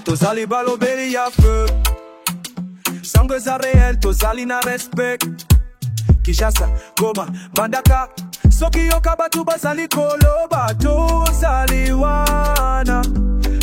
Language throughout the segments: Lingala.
Tozali balobeli ya feu. Sans que ça réel, tozali na respect. Kishasa, Goma, Bandaka. Soki yoka batu basali koloba. Tozali wana.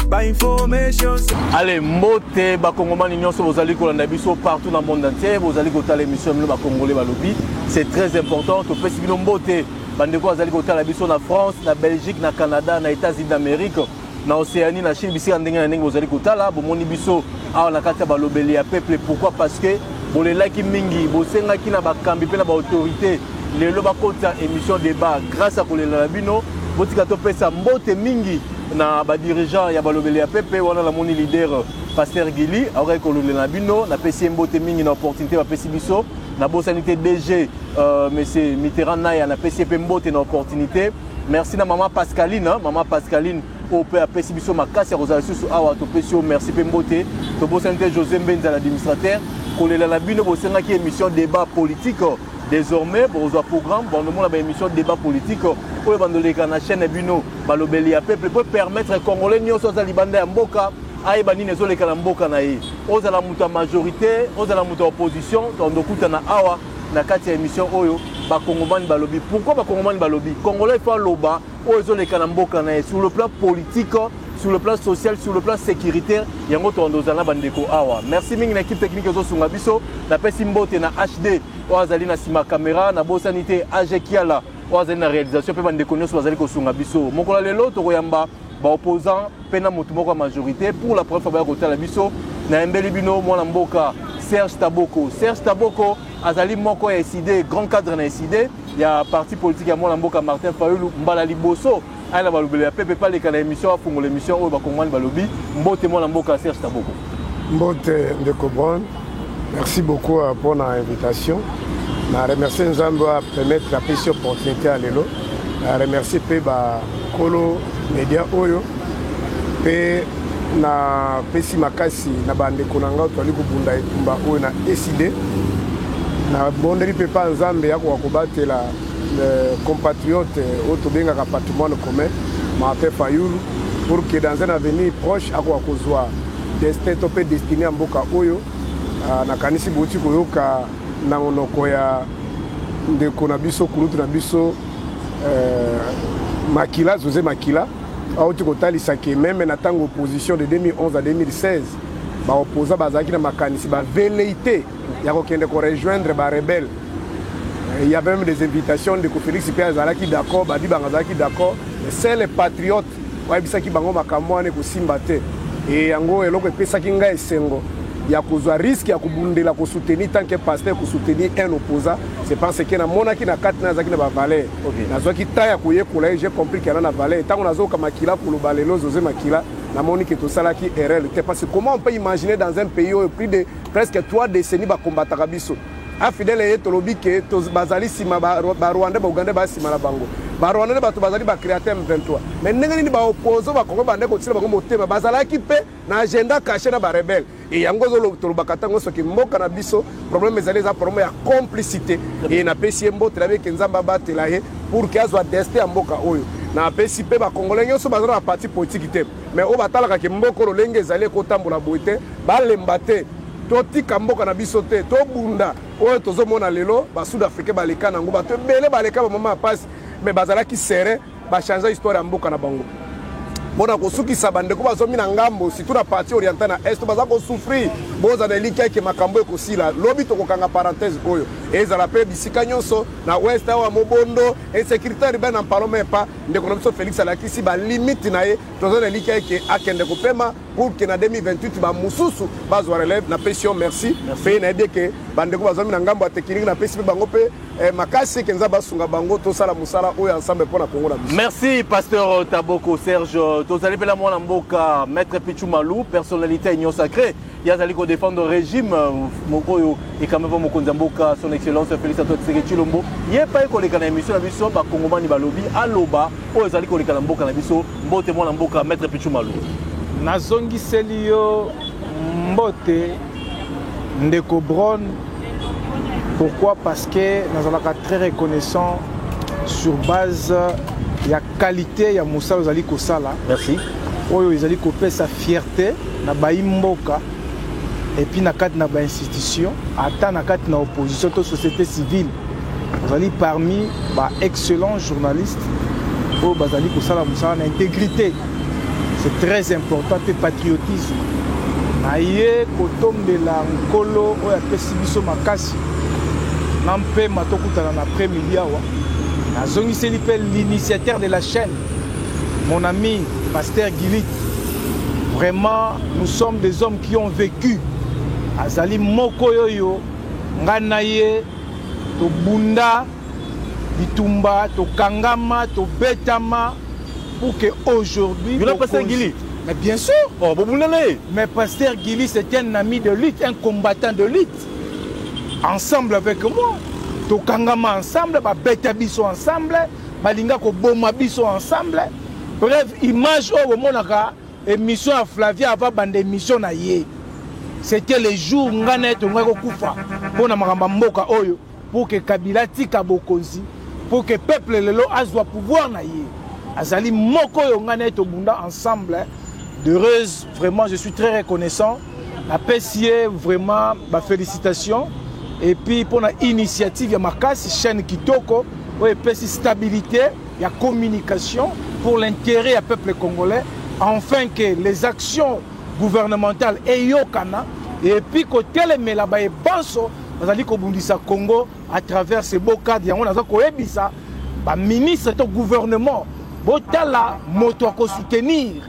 Ba information. Allez, mbote, ba Congomani nyonso bozali kolanda biso partout dans le monde entier. Bozali kotala émission mlo ba Congolais ba lobby. C'est très important. To pesi bino mbote. Bandeko azali kotala biso na France, na Belgique, na Canada, na États-Unis d'Amérique, na Océanie, na Chine, bisika ndenge na ndenge bozali kotala. Bomoni biso awa na kati ya balobeli ya peuple. Pourquoi? Parce que bolelaki mingi, bosengaki na bakambi pe na ba autorité. Lelo bakota émission débat grâce à kolela na bino. Botika to pesa mbote mingi na ba dirigeant ya balobeli ya peuple. Wana la moni leader Pasteur Gili, aura kolela na bino na pesi mbote mingi na opportunité ba pesi biso. Na sanité DG, monsieur Mitterrand na na PCP mbote na opportunité. Merci na maman Pascaline, maman Pascaline au PAPC biso makasi ya Rosalie Susu awa to pesio merci pe mbote. To sanité José Mbenza l'administrateur. Kolela na bino bosenga ki émission débat politique. Désormais, bon programme, bon nous avons émission débat politique. Oyo bandoleka na chaîne bino balobeli ya peuple pour permettre congolais nyonso za libanda ya mboka. Aïe bani nezo le kalamboka na ye. Oza la muta majorité, oza la muta opposition, tondokuta na awa na kati ya émission oyo ba Congomani balobi. Pourquoi ba Congomani balobi? Congolais fa loba ozo le kalamboka na ye sur le plan politique, sur le plan social, sur le plan sécuritaire, yango tondozana bandeko awa. Merci mingi na équipe technique ozo sunga biso, na pesi mbote na HD, oazali na sima caméra, na bo sanité AG Kiala, oazali na réalisation pe bandeko nyonso bazali ko sunga biso. Mokola lelo to koyamba ba opposant pena mutu moko majorité pour la première fois ba kota la biso na embeli bino mwana mboka Serge Taboko. Serge Taboko azali moko ya SID, grand cadre na SID, ya parti politique ya mwana mboka Martin Fayulu mbala liboso ala balobeli ya pepe pa leka na émission afungo l'émission oyo ba Congomani balobi mbote mwana mboka Serge Taboko. Mbote Ndeko Brown, merci beaucoup pour l'invitation. Na remercier Nzambe à permettre la prise opportunité à lelo. Na remercier pe ba kolo media oyo pe na pesi makasi na bandeko na ngao twali kubunda etumba oyo na SID na bondeli pe pa Nzambe ya kobatela compatriote oyo tobengaka patrimoine commun Martin Fayulu pour que dans un avenir proche akwa kozwa destin to pe destiné ya mboka oyo na kanisi boti koyoka na monoko ya ndeko na biso kulutu na biso Makila, José Makila, même en tant opposition de 2011 à 2016, opposant Bazaki na makanisi, velléité, il y a rejoindre les rebelles. Il y a même des invitations de Félix Azalaki d'accord, Badi Bangazaki d'accord, c'est les patriotes, qui bango makamwane ko simbate. Et yango eloko pesa kinga esengo. Il y a un risque à soutenir tant que pasteur pour soutenir un opposant. C'est parce que na mona ki na kati na zaki na ba valeur. Na zo ki taya ko yekola j'ai compris qu'il y a na valeur. Tant on a zo kama Makila pour le balelo José Makila na moni que tout ça là qui erreur. Parce que comment on peut imaginer dans un pays où plus de presque 3 décennies ba combattre biso. A fidèle et tolobi que to bazali sima ba Rwanda ba Uganda ba sima la bango. Ba Rwanda ba to bazali ba créateur M23. Mais ndenge ni ba opposer ba Congo ba ndeko tsila ba Congo te ba bazala ki pe na agenda caché na ba rebelle. Et yango zo tolobaka tango soki mboka na biso problème ezali za problème ya complicité et na pesi mbote la ke Nzamba batela ye pour que azwa destin ya mboka oyo. Na pesi pe ba Congolais nyonso bazala na parti politique te. Mais o batalaka ke mboko lolenge ezali ko tambola boite ba lembate totika mboka na biso te to bunda oyo tozomona lelo ba sud africain baleka nango bato ebele baleka ba mama passe mais bazala ki serré ba changer histoire ya mboka na bango bona kosukisa bandeko bazomi na ngambo surtout na partie orientale na est baza ko souffrir boza na liki ke makambo ekosila lobi tokokanga parenthèse oyo ezala pe bisika nyonso na ouest wa mobondo insécurité urbaine na parlement pas ndeko na biso Félix alakisi ba limite na ye tozo na liki ke akende ko pema pour que na 2028 ba mususu bazwa relève na pression merci pe na bien que bandeko bazomi na ngambo atekini na pesi bango pe makasi ke nza basunga bango to sala musala oyo ensemble pour na Congo na biso. Merci pasteur Taboko Serge. Tozali pela mwana mboka maître Pichou Malou, personnalité union sacrée. Yazali ko défendre le régime mokoyo et quand même mokonza mboka son excellence Félix Antoine Tshisekedi Tshilombo. Yé pa ko leka na émission na biso ba Kongomani balobi aloba oyo ezali ko leka na mboka na biso mbote mwana mboka maître Pichou Malou. Nazongi selio mbote Ndeko Brown. Pourquoi? Parce que nous sommes très reconnaissants sur base de la qualité de Moussa Ozali Kosala. Merci. oyo ezali kopesa fierté na baimboka et puis na kati na ba institution ata na kati na opposition to société civile bazali parmi ba excellents journalistes oyo bazali kosala mosala na intégrité. C'est très important pe patriotisme na ye kotombela nkolo oyo apesi biso makasi na mpe matokutana na après-midi awa nazongiseli mpe l'initiateur de la chaîne mon ami Pasteur Gilit. Vraiment, nous sommes des hommes qui ont vécu. Azali moko yoyo, nganaye, to bunda, bitumba, to kangama, to betama, pour que aujourd'hui. Vous Pasteur Gilit? Mais bien sûr. Oh, mais Pasteur Gilit, c'est un ami de lutte, un combattant de lutte. Ensemble avec moi. To kangama ensemble, ba betabiso ensemble, balinga ko boma biso ensemble. Bref, image au monaka émission à Flavia avant bande émission na yé. C'était les jours nganet ngako kufa pona makamba mboka oyo pour que Kabila tika bokonzi pour que peuple lelo azwa pouvoir na yé. Azali moko yo nganet bunda ensemble. D'heureuse, vraiment je suis très reconnaissant. Apprécié vraiment ma félicitations et puis pour la initiative ya makasi chaîne Kitoko ouais pesi stabilité, il y a communication pour l'intérêt du peuple congolais, afin que les actions gouvernementales aient yokana et puis côté les melaba et banso, nous allons kobundisa Congo à travers ces beaux cadres. On a koyebisa ba ministre du gouvernement, botala moto ko soutenir.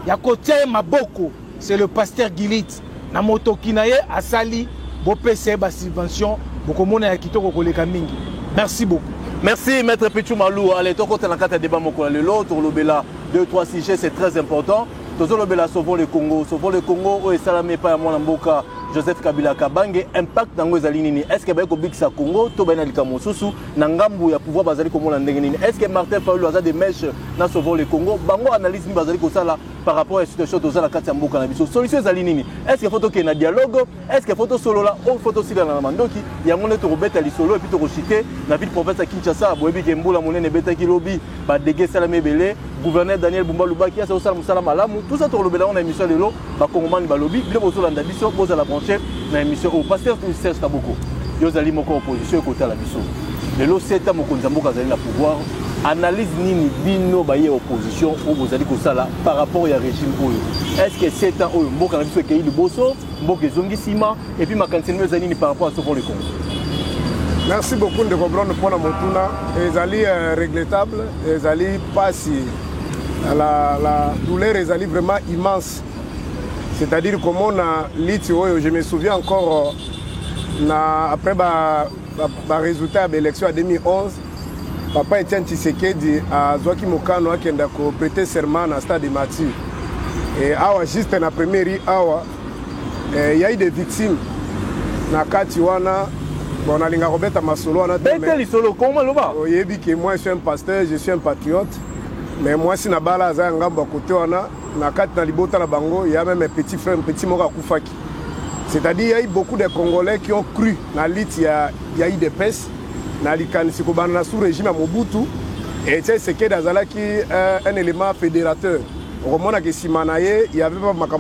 Ya côté maboko, c'est le Pasteur Gilit. Na moto kinaye asali bo pese ba subvention, boko mona ya kitoko koleka mingi. Merci beaucoup. Merci Maître Pichou Malou. Allez, ton côté, dans le débat, l'autre, l'obéla 2-3 sujets, c'est très important. Toujours l'obéla, sauvons le Congo. Sauvons le Congo, et Salamé, pas à mon amboka, Joseph Kabila Kabange, impact dans les alignes. Est-ce que Baïko Biksa Congo, Tobena Likamosusu, Nangambu, il y a pouvoir Bazali comme l'Andengenine. Est-ce que Martin Fayoulou a des mèches dans Sauvons le Congo? Bango analyse Bazali Kosala par rapport à la situation de la Katamboka Nabiso. Solution Zalinini. Est-ce qu'il faut qu'il y ait un dialogue? Est-ce qu'il faut solo là? Ou faut aussi dans la Mandoki? Il y a mon état au bête à l'isolo et puis au chité. La ville province à Kinshasa, Boebi Gembo, la monnaie n'est bête qui lobby, Badege Salamé Belé, gouverneur Daniel Bumba Lubaki, ça aussi Salam Malamu. Tout ça, tout le bel on a émission de l'eau, Bakongoman Balobi, le bozo l'andabiso, pose à la branchette, dans l'émission au pasteur Serge Kaboko. Yozali Moko opposition et côté à la biso. Le lot 7 ans, Moko Nzambo Kazali la pouvoir. Analyse nini bino baye opposition ou vous allez kosala par rapport au régime oyo. Est-ce que c'est un oyo mboka na biso ke yi liboso, mboka zongi sima et puis makansenwe zanini par rapport à ce pour le Congo. Merci beaucoup de comprendre pour la motuna ezali regrettable, ezali pas si la douleur ezali vraiment immense. C'est-à-dire comment on a liti oyo, je me souviens encore après ba résultat de l'élection en 2011. Papa Etienne Tshisekedi a Zouaki Mokano a prêté serment à Stade de Mathieu. Et awa juste na première awa il y a eu des victimes na Katiwana bon na linga Robert Masolo na Bete solo comment le ba oyebi que moi je suis un pasteur, je suis un patriote mais moi si na bala za ngamba côté wana na kati na libota la bango il y a même un petit frère un petit moka kufaki. C'est-à-dire il y a eu beaucoup de Congolais qui ont cru na lit il y a eu des pestes sous régime à Mobutu et c'est que Dazalaki un élément fédérateur. Au moment où il y avait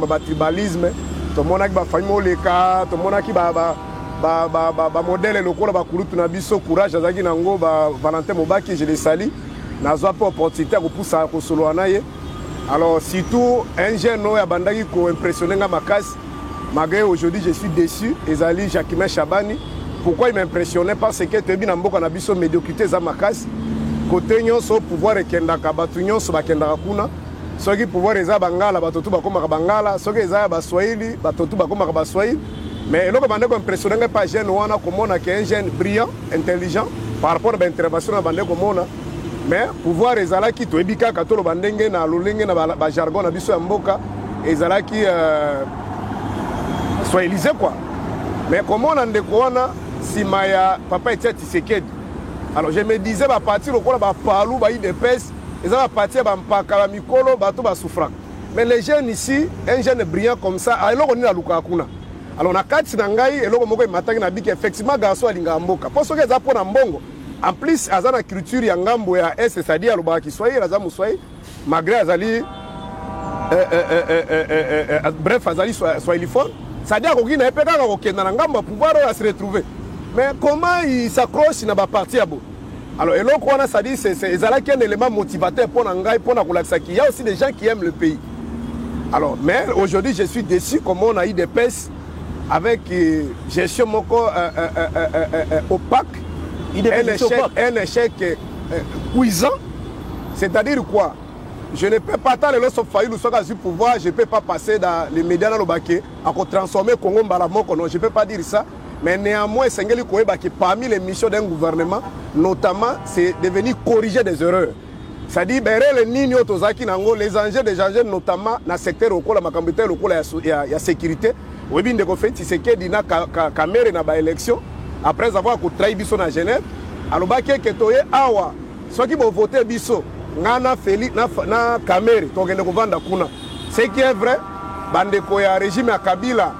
pas de tribalisme, tout le monde a famille les cas, tout le monde a modèle local ba kulutu na biso courage azaki nango ba Valentin Mobaki je les salue. N'azwa pas opportunité pour pousser à solo anaye. Alors surtout un jeune no ya bandaki ko impressionner nga makasi. Malgré aujourd'hui je suis déçu ezali Jacquemin Chabani. Pourquoi il m'impressionnait? Parce que tu es bien en bas de la médiocrité Zamakas. Côté nous, au pouvoir et Kendaka Batunion, sur Bakendaka Kuna. Ceux qui pouvoir les Bangala, Batotu Bakoma Bangala, ceux qui les Baswahili, Batotu Bakoma Baswahili. Mais l'autre bande impressionné pas jeune, on a comme on a un jeune brillant, intelligent, par rapport à l'intervention de la bande comme on a. Mais pouvoir les Alaki, tu es bika, Katolo Bandenge, na Lulingue, na jargon, na Bisso Mboka, et Zalaki Swahilisé quoi. Mais comment on a des couana? Si Maya, papa était Tshisekedi. Alors je me disais, à partir au Palou, il y a des pestes, ils vont partir à Mpakalamikolo, bateau va souffrir. Mais les jeunes ici, un jeune brillant comme ça, alors on est à Lukakuna. Alors on a 4 Nangaï, et là on a matin effectivement, garçon à Lingamboka. Parce que les Apons en Bongo, en plus, à la culture, il y a un Gambo, c'est-à-dire à l'Obaki Soye, à Zamoussoye, malgré Azali, bref azali swahiliphone, c'est-à-dire qu'il n'a pas de pouvoir se retrouver. Mais comment il s'accroche dans la partie à bout? Alors, et l'autre, c'est un élément motivateur pour Nangai, pour Nakulakisaki. Il y a aussi des gens qui aiment le pays. Alors, mais aujourd'hui, je suis déçu comment on a eu des pèses avec gestion moko opaque, un échec cuisant. C'est-à-dire quoi? Je ne peux pas attendre lorsque Fayulu soit sur pouvoir, je ne peux pas passer dans les médias dans le baquet à transformer Congo Mbalamoko. Non, je ne peux pas dire ça. Mais néanmoins, parmi les missions d'un gouvernement, notamment, c'est de venir corriger des erreurs. C'est-à-dire, les enjeux des enjeux, notamment dans le secteur local, la sécurité. Oui, bien, c'est ce qui dit caméra dans l'élection, après avoir trahi Bisso dans Genève. Alors, ceux qui vont voter Bisso, na caméra, ce qui est vrai, le régime à Kabila,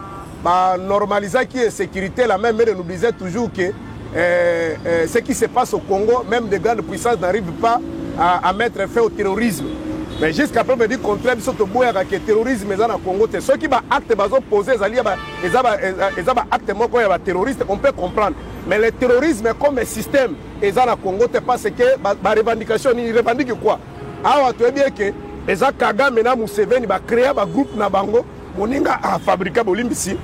normaliser qui est sécurité, la même nous disait toujours que ce qui se passe au Congo, même des grandes puissances n'arrivent pas à mettre fin au terrorisme. Mais jusqu'à présent, on dit contraire, que le terrorisme est dans le Congo. Ceux qui ont acte posé, les actes terroristes, on peut comprendre. Mais le terrorisme comme un système est dans le Congo, parce que la revendication, il revendique quoi? Alors, tu sais bien que les Kagame et Museveni ont créé un groupe na bango, moninga a fabriqué bolimbisi,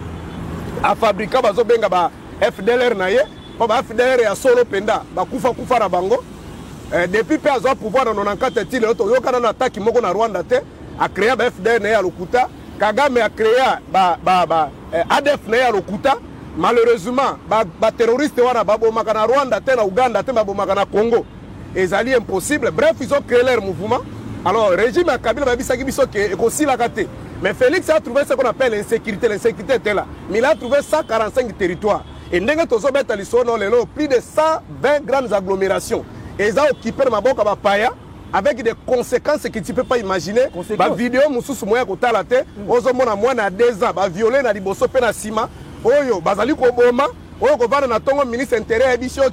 a fabriqué bazobenga FDLR naye, ba FDLR ya solo penda, ba kufa na bango. Depuis peu à pouvoir dans 94 tili auto yoka na attaque moko na Rwanda te, a créé ba FDLR naye à Lokuta, Kagame a créé ADF naye à Lokuta. Malheureusement, ba terroriste wana babomaka na Rwanda te na Uganda te babomaka na Congo. Ezali impossible. Bref, ils ont créé leur mouvement. Alors, le régime à Kabila babisaki biso ke aussi la gâté. Mais Félix a trouvé ce qu'on appelle l'insécurité. L'insécurité était là. Mais il a trouvé 145 territoires. Et nous avons plus de 120 grandes agglomérations. Et ils ont occupé le Maboka Bapaya avec des conséquences que tu ne peux pas imaginer. La vidéo, Moussous Moya Kotalate, Ozomona Moana 2 ans, violé na Liboso Penasima, Oyo, Bazali Koboma, Oyo Kovana na Tongo, ministre intérieur, Ebisio,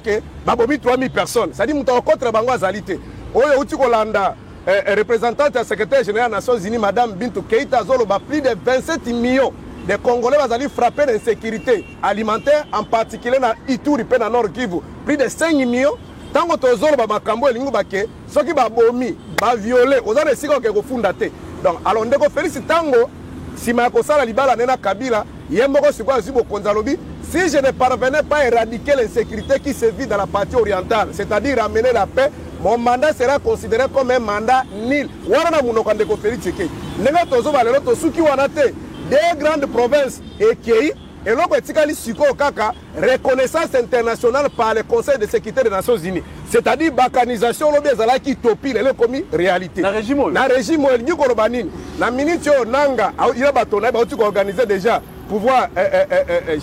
Babomi 3000 personnes. Ça dit, Mouta contre Bango Azalité. Oyo, Utikolanda. Représentante du secrétaire général des Nations Unies, Mme Bintou Keïta Zoloba, plus de 27 millions de Congolais vont aller frapper l'insécurité alimentaire, en particulier dans Ituri et dans Nord Kivu. Plus de 5 millions. Tant que tu as Makambo et Lingubake, ceux qui vont bomi, vont violer, aux autres qui vont fondate. Donc, alors, on doit féliciter Tango, si ma cosa la libala nena Kabila, Yemoko Sukwa Zubo Konzalobi, si je ne parvenais pas à éradiquer l'insécurité qui se vit dans la partie orientale, c'est-à-dire ramener la paix, mon mandat sera considéré comme un mandat nul. Wana munokande ko Félix-Tshisekedi. Nenga tozo balelo to suki wanate des grandes provinces et qui et loko etikali siko kaka reconnaissance internationale par le Conseil de sécurité des Nations Unies. C'est-à-dire balkanisation lobi ezala ki topi le komi réalité. Na régime el ni korobanini. Na minute nanga il a batona ba tu organiser déjà pouvoir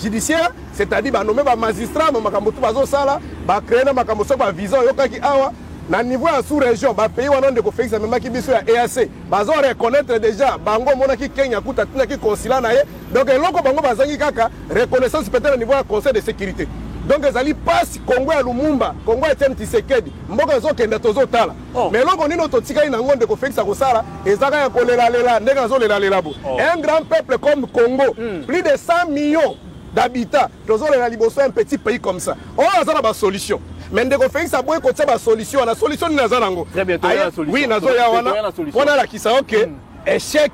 judiciaire, c'est-à-dire ba nommer ba magistrat makambo tu bazo sala ba créer na makambo so ba visa yokaki awa. Na niveau à sous-région, les pays où on a fait même qui sont EAC, ils ont reconnaître déjà, Bango monaki Kenya kuta tina ki consulat naé. Donc loko Bango bazangi kaka reconnaissance peut-être au niveau du Conseil de sécurité. Donc ils allaient passer Congo à Lumumba, Congo à Tshisekedi, Mboka zo kenda tozo tala. Mais loko nino totika ina ngonde ko fixa ko sala, ezaka ya kolela lela, ndeka zo lela lela bo. Un grand peuple comme Congo, plus de 100 millions d'habitants, tozo lela liboso un petit pays comme ça. On a une solution. Mais ndeko Félix aboye kotia ba solution, la solution ni naza nango. Très bientôt la solution. Oui, nazo ya wana. On a la kisa OK. Échec.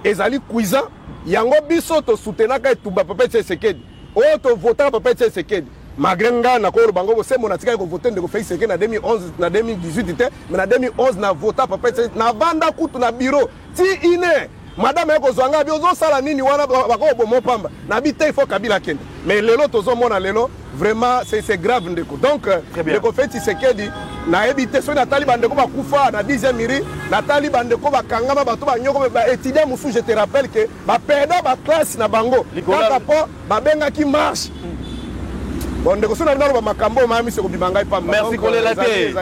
Ezali cuisant. Yango biso to soutenaka etuba papa Tshisekedi. O to voter papa Tshisekedi. Magrenga na ko bango bo semo na tika ko voter ndeko Félix Tshisekedi na 2011 na 2018 te, mais na 2011 na voter papa Tshisekedi na vanda kutu na bureau. Ti ine Madame Eko Zwanga biozo sala nini wana bako bomo pamba. Na bité il faut Kabila kende. Mais lelo tozo mona lelo vraiment c'est grave ndeko. Donc ndeko Félix Tshisekedi na ebité so na taliban ndeko ba kufa na 10e miri na taliban ndeko ba kangama bato ba nyoko ba étudiant musu je te rappelle que ba perdre ba classe na bango. Kaka po ba benga ki marche. Bon ndeko so na ndalo ba makambo ma mi se ko bibangai pamba. Merci Kolela Te.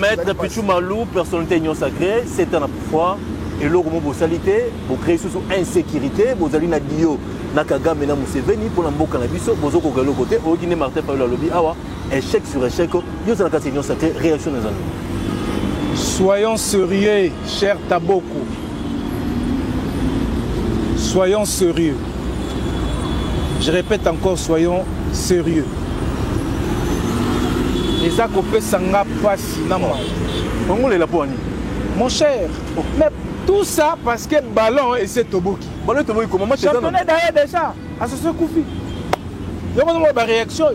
Maître Pichou Malou, personnalité union sacrée, c'est un pouvoir. Et là, comment vous salité, vous créez sous insécurité, vous allez na Dio, na Kagame, na Museveni, pour l'ambo cannabiso, vous avez l'autre côté, au Guinée Martin par le lobby, awa, échec sur échec, nous sommes dans la sacrée, réaction des amis. Soyons sérieux, cher Taboko. Soyons sérieux. Je répète encore, soyons sérieux. Et ça qu'on peut s'en passer. Mon cher, mais tout ça parce que ballon et c'est Toboki. Ballon Toboki, comment tu es japonais derrière déjà. À ce Koufi. Il y a une réaction.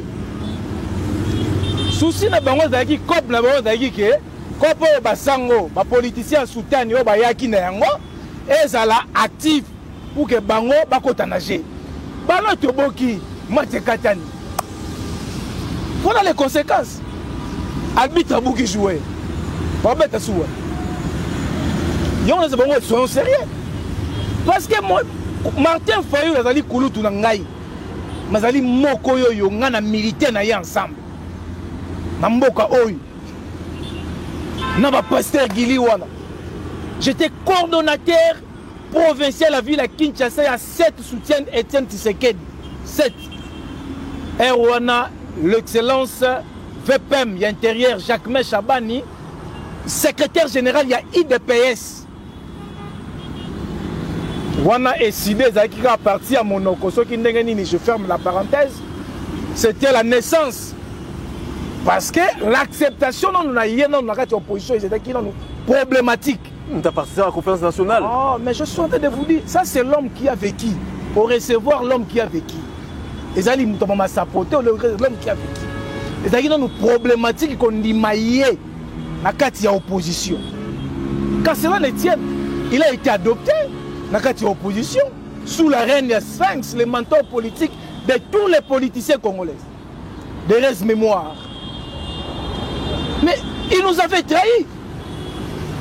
Souci na bango zaki cop na bango zaki ke cop o basango ba politicien soutane o ba yaki na yango ezala actif pour que bango bakota nager. Ballon Toboki match katani. Voilà les conséquences. Arbitre Bouki jouer. Pas bête souwa. Soyons sérieux. Parce que moi, Martin Fayou, Nazali Kouloutou Nangaï, Nazali Mokoyo Yongana militaire na ensemble. Namboka Oyu. Naba pasteur Gili Wana. J'étais coordonnateur provincial à la ville à Kinshasa. Il y a 7 soutiens Étienne Tshisekedi. 7. Erwana, l'excellence VPM, intérieur Jacques Chabani, secrétaire général, il y a IDPS. Wana décidé à partir à Monoko, je ferme la parenthèse, c'était la naissance. Parce que l'acceptation non a opposition, c'était problématique. Tu as participé à la conférence nationale. Oh, mais je suis en train de vous dire, ça c'est l'homme qui a vécu. Pour recevoir l'homme qui a vécu. Les alliés m'ont sapoté, l'homme qui a vécu. Les alliés ont une problématique qu'on dit maillé dans la opposition. Quand cela ne tient, il a été adopté dans la opposition sous la reine Sphinx, le mentor politique de tous les politiciens congolais. De reste mémoire. Mais il nous avait trahi.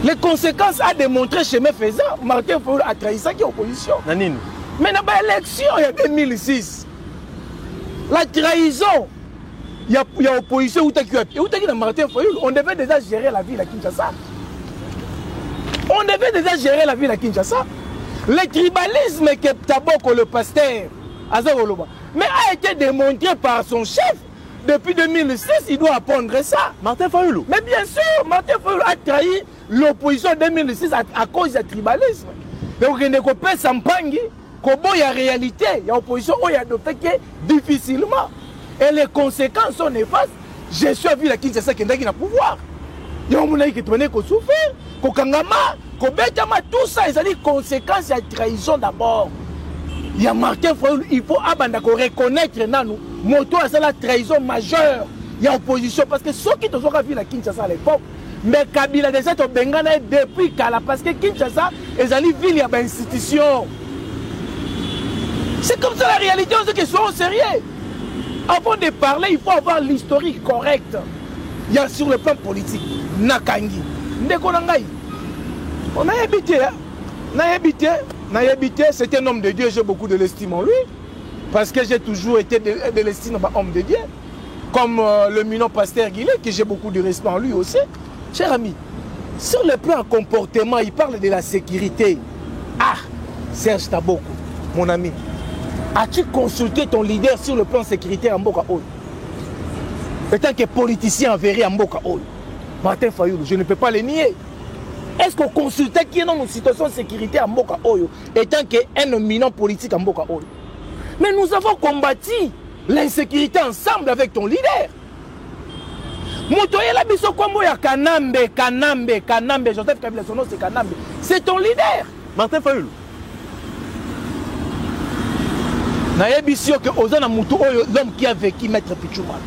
Les conséquences a démontré chemin faisant. Martin Fayulu a trahi ça qui est opposition. Nanine. Mais dans l'élection, il y a 2006. La trahison. Il y a opposition. Où est-ce Martin Fayulu? On devait déjà gérer la ville à Kinshasa. On devait déjà gérer la ville à Kinshasa. Le tribalisme que Taboko, le pasteur, mais a été démontré par son chef. Depuis 2006, il doit apprendre ça. Martin Fayulu. Mais bien sûr, Martin Fayulu a trahi l'opposition en 2006 à cause du tribalisme. Donc, il n'y a pas Sampangi, il y a réalité, il y a opposition, il y a adopté difficilement. Et les conséquences sont néfastes. Je suis à la Kinshasa qui a pouvoir. Il y a des gens qui ont souffert, qui ont tout ça, ils ont des conséquences, il y a trahison d'abord. Il y a Martin Fayulu, il faut reconnaître moto c'est la trahison majeure. Il y a opposition parce que ceux qui ont vu la Kinshasa à l'époque, mais Kabila déjà au Bengana depuis Kala parce que Kinshasa est une ville, il y a une institution. C'est comme ça la réalité, on sait qu'ils sont sérieux. Avant de parler, il faut avoir l'historique correct. Il y a sur le plan politique, Nakangi, Ndekonangai. On a habité, c'est un homme de Dieu, j'ai beaucoup de l'estime en lui. Parce que j'ai toujours été de l'estime d'un homme de Dieu. Comme le minot pasteur Guillet, que j'ai beaucoup de respect en lui aussi. Cher ami, sur le plan comportement, il parle de la sécurité. Ah, Serge Taboko, mon ami, as-tu consulté ton leader sur le plan sécuritaire en Mboka Oyo? Étant que politicien avéré en Mboka Oyo, Martin Fayulu, je ne peux pas le nier. Est-ce qu'on consultait qui est dans une situation de sécurité en Mboka Oyo, étant qu'un éminent politique en Mboka Oyo? Mais nous avons combattu l'insécurité ensemble avec ton leader. Motoyela biso kombo ya Kanambe, Joseph Kabila, son nom c'est Kanambe. C'est ton leader. Martin Fayulu. Naebisio que Ozana Moutou, l'homme qui a vécu Maître Pichuma.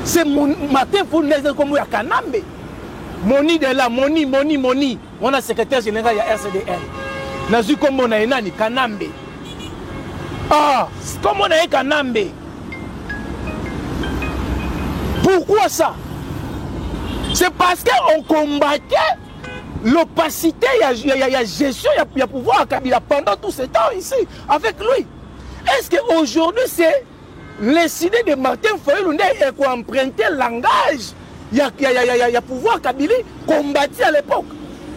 C'est Martin Fayulu kombo ya Kanambe. Moni de là, Moni. On a secrétaire général ya RCDN. Nazu kombo na enani Kanambe. Ah, comment on a Kanambe? Pourquoi ça? C'est parce qu'on combattait l'opacité, il y a gestion, il y a pouvoir à Kabila pendant tout ce temps ici, avec lui. Est-ce qu'aujourd'hui, c'est décidé de Martin Fayulu qui a emprunté le langage? Il y a pouvoir Kabila combattu à l'époque.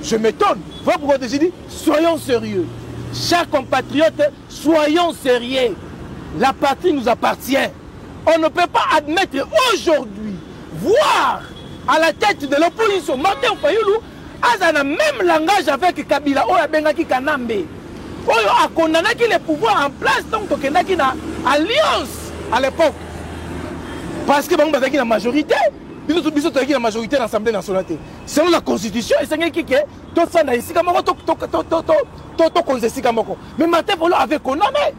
Je m'étonne. Voilà pourquoi je dis, soyons sérieux. Chers compatriotes, soyons sérieux. La patrie nous appartient. On ne peut pas admettre aujourd'hui, voir à la tête de l'opposition, Martin Fayulu, a le même langage avec Kabila, Oya Bengaki Kanambe. oyo a condamné les pouvoirs en place donc tokendaki na alliance à l'époque parce que bango bazaki na majorité biso tozaki na majorité dans l'Assemblée nationale selon la constitution esengaki ke tosala esika moko tokonza esika moko mais Martin Fayulu avait condamné.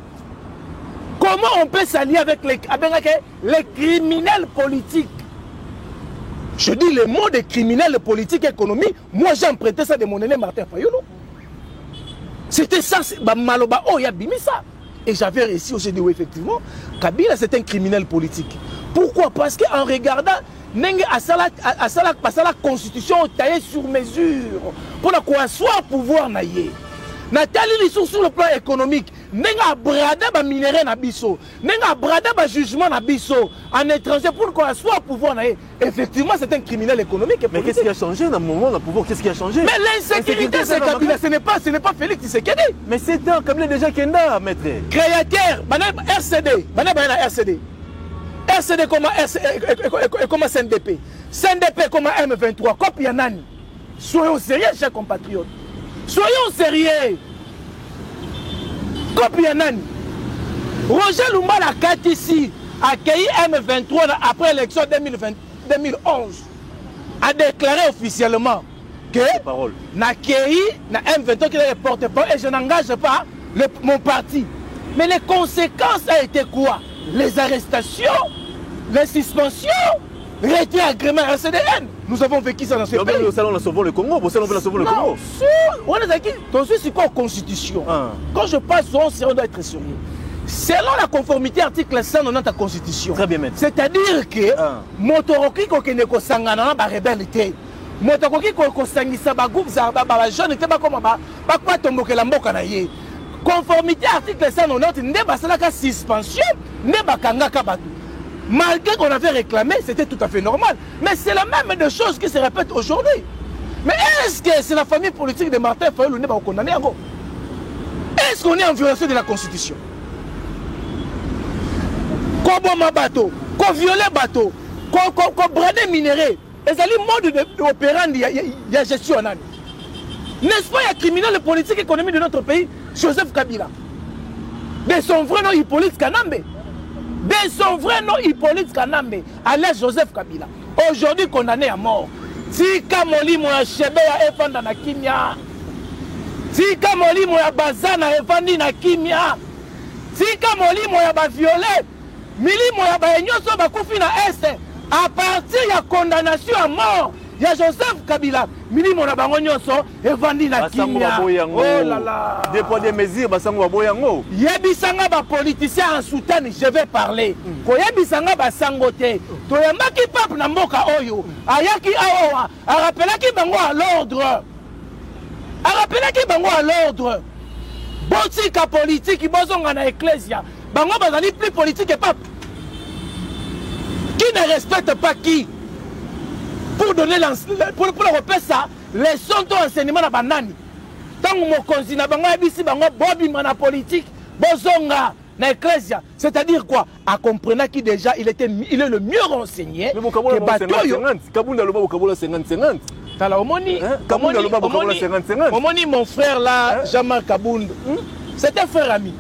Comment on peut s'allier avec les criminels politiques? Je dis le mot de criminels politiques économiques. Moi, j'ai emprunté ça de mon aîné Martin Fayulu. C'était ça, Maloba, oh, il y a bimi ça. Et j'avais réussi aussi de dire, effectivement, Kabila, c'est un criminel politique. Pourquoi? Parce qu'en regardant, la constitution taillée sur mesure pour asseoir pouvoir naïe. Nathalie Lissou sur le plan économique, nenga brada ba minerai na biso, nenga brada ba jugement na biso en étranger pour qu'on soit pouvoir naïe. Effectivement, c'est un criminel économique et politique. Mais qu'est-ce qui a changé dans le moment de pouvoir? Qu'est-ce qui a changé? Mais l'insécurité, c'est Kabila, ce n'est pas Félix Tshisekedi. Mais c'est un Kabila déjà Kenda, maître. Créateur, RCD, RCD. RCD comme CNDP. CNDP comme M23, comme Yanani. Soyons sérieux, chers compatriotes. Soyons sérieux. Comme Yanani. Roger Lumba la carte ici a accueilli M23 après l'élection 2011. A déclaré officiellement que n'a accueilli na M23 qui est le porte-parole et je n'engage pas mon parti. Mais les conséquences ont été quoi? Les arrestations, les suspensions, retrait agrément RCDN. Nous avons vécu ça dans ce pays. Au salon, on a sauvé le Congo. Au salon, on a sauvé le Congo. On a dit, dans ce quoi constitution. Quand je passe on doit être sérieux. Selon la conformité article 100 de notre constitution. Très bien, maître. C'est-à-dire que motoroki ko kene ko sangana ba rebelle. Motoroki ko sangisa ba groupe za ba jeune te ba comme ba kwa tombokela mboka na ye. Conformité article 100 de notre ne ba sala ka suspension, ne ba kanga ka batu. Malgré qu'on avait réclamé, c'était tout à fait normal. Mais c'est la même de choses qui se répètent aujourd'hui. Mais est-ce que c'est la famille politique de Martin Fayulu qui est condamnée? Est-ce qu'on est en violation de la Constitution? Qu'on bombe bateau, qu'on viole bateau, qu'on brade minerai. Et c'est le mode opérandi, il y a gestion. N'est-ce pas, il y a criminel politique et économique de notre pays, Joseph Kabila. De son vrai nom, Hippolyte Kanambe. De son vrai nom, Hippolyte Kanambe, alias Joseph Kabila. Aujourd'hui condamné à mort. Tika molimo ya shebe ya efanda na kimia. Tika molimo ya bazana efandi na kimia. Tika molimo ya ba violet. Milimo ya ba enyoso ba kufi na este. À partir ya condamnation à mort, ya Joseph Kabila. Milimo na bango nyonso efandi na kimia. Oh là là. Des poids des mesures basango ba boyango. Yebisanga ba politicien en soutien, je vais parler. Ko yebisanga ba sangote. To yambaki peuple na mboka oyo. Ayaki awa, a rappelaki bango à l'ordre. A rappelaki bango à l'ordre. Botika politique bozonga na ecclesia. Bango bazali plus politique que peuple. Qui ne respecte pas qui? Pour donner pour repérer ça, les sons d'enseignement à banani. Tant que mon conseil n'a pas dit Bobby mana politique, bozonga na ecclesia. C'est-à-dire quoi? À comprendre qui déjà il est le mieux renseigné. Mais Bokabola 50-50. Kaboula Loba Bokabola 50-50. Tala omoni. Kaboula Loba Bokabola 50-50. Omoni mon frère là, Jean-Marc Kabound. C'est un frère ami.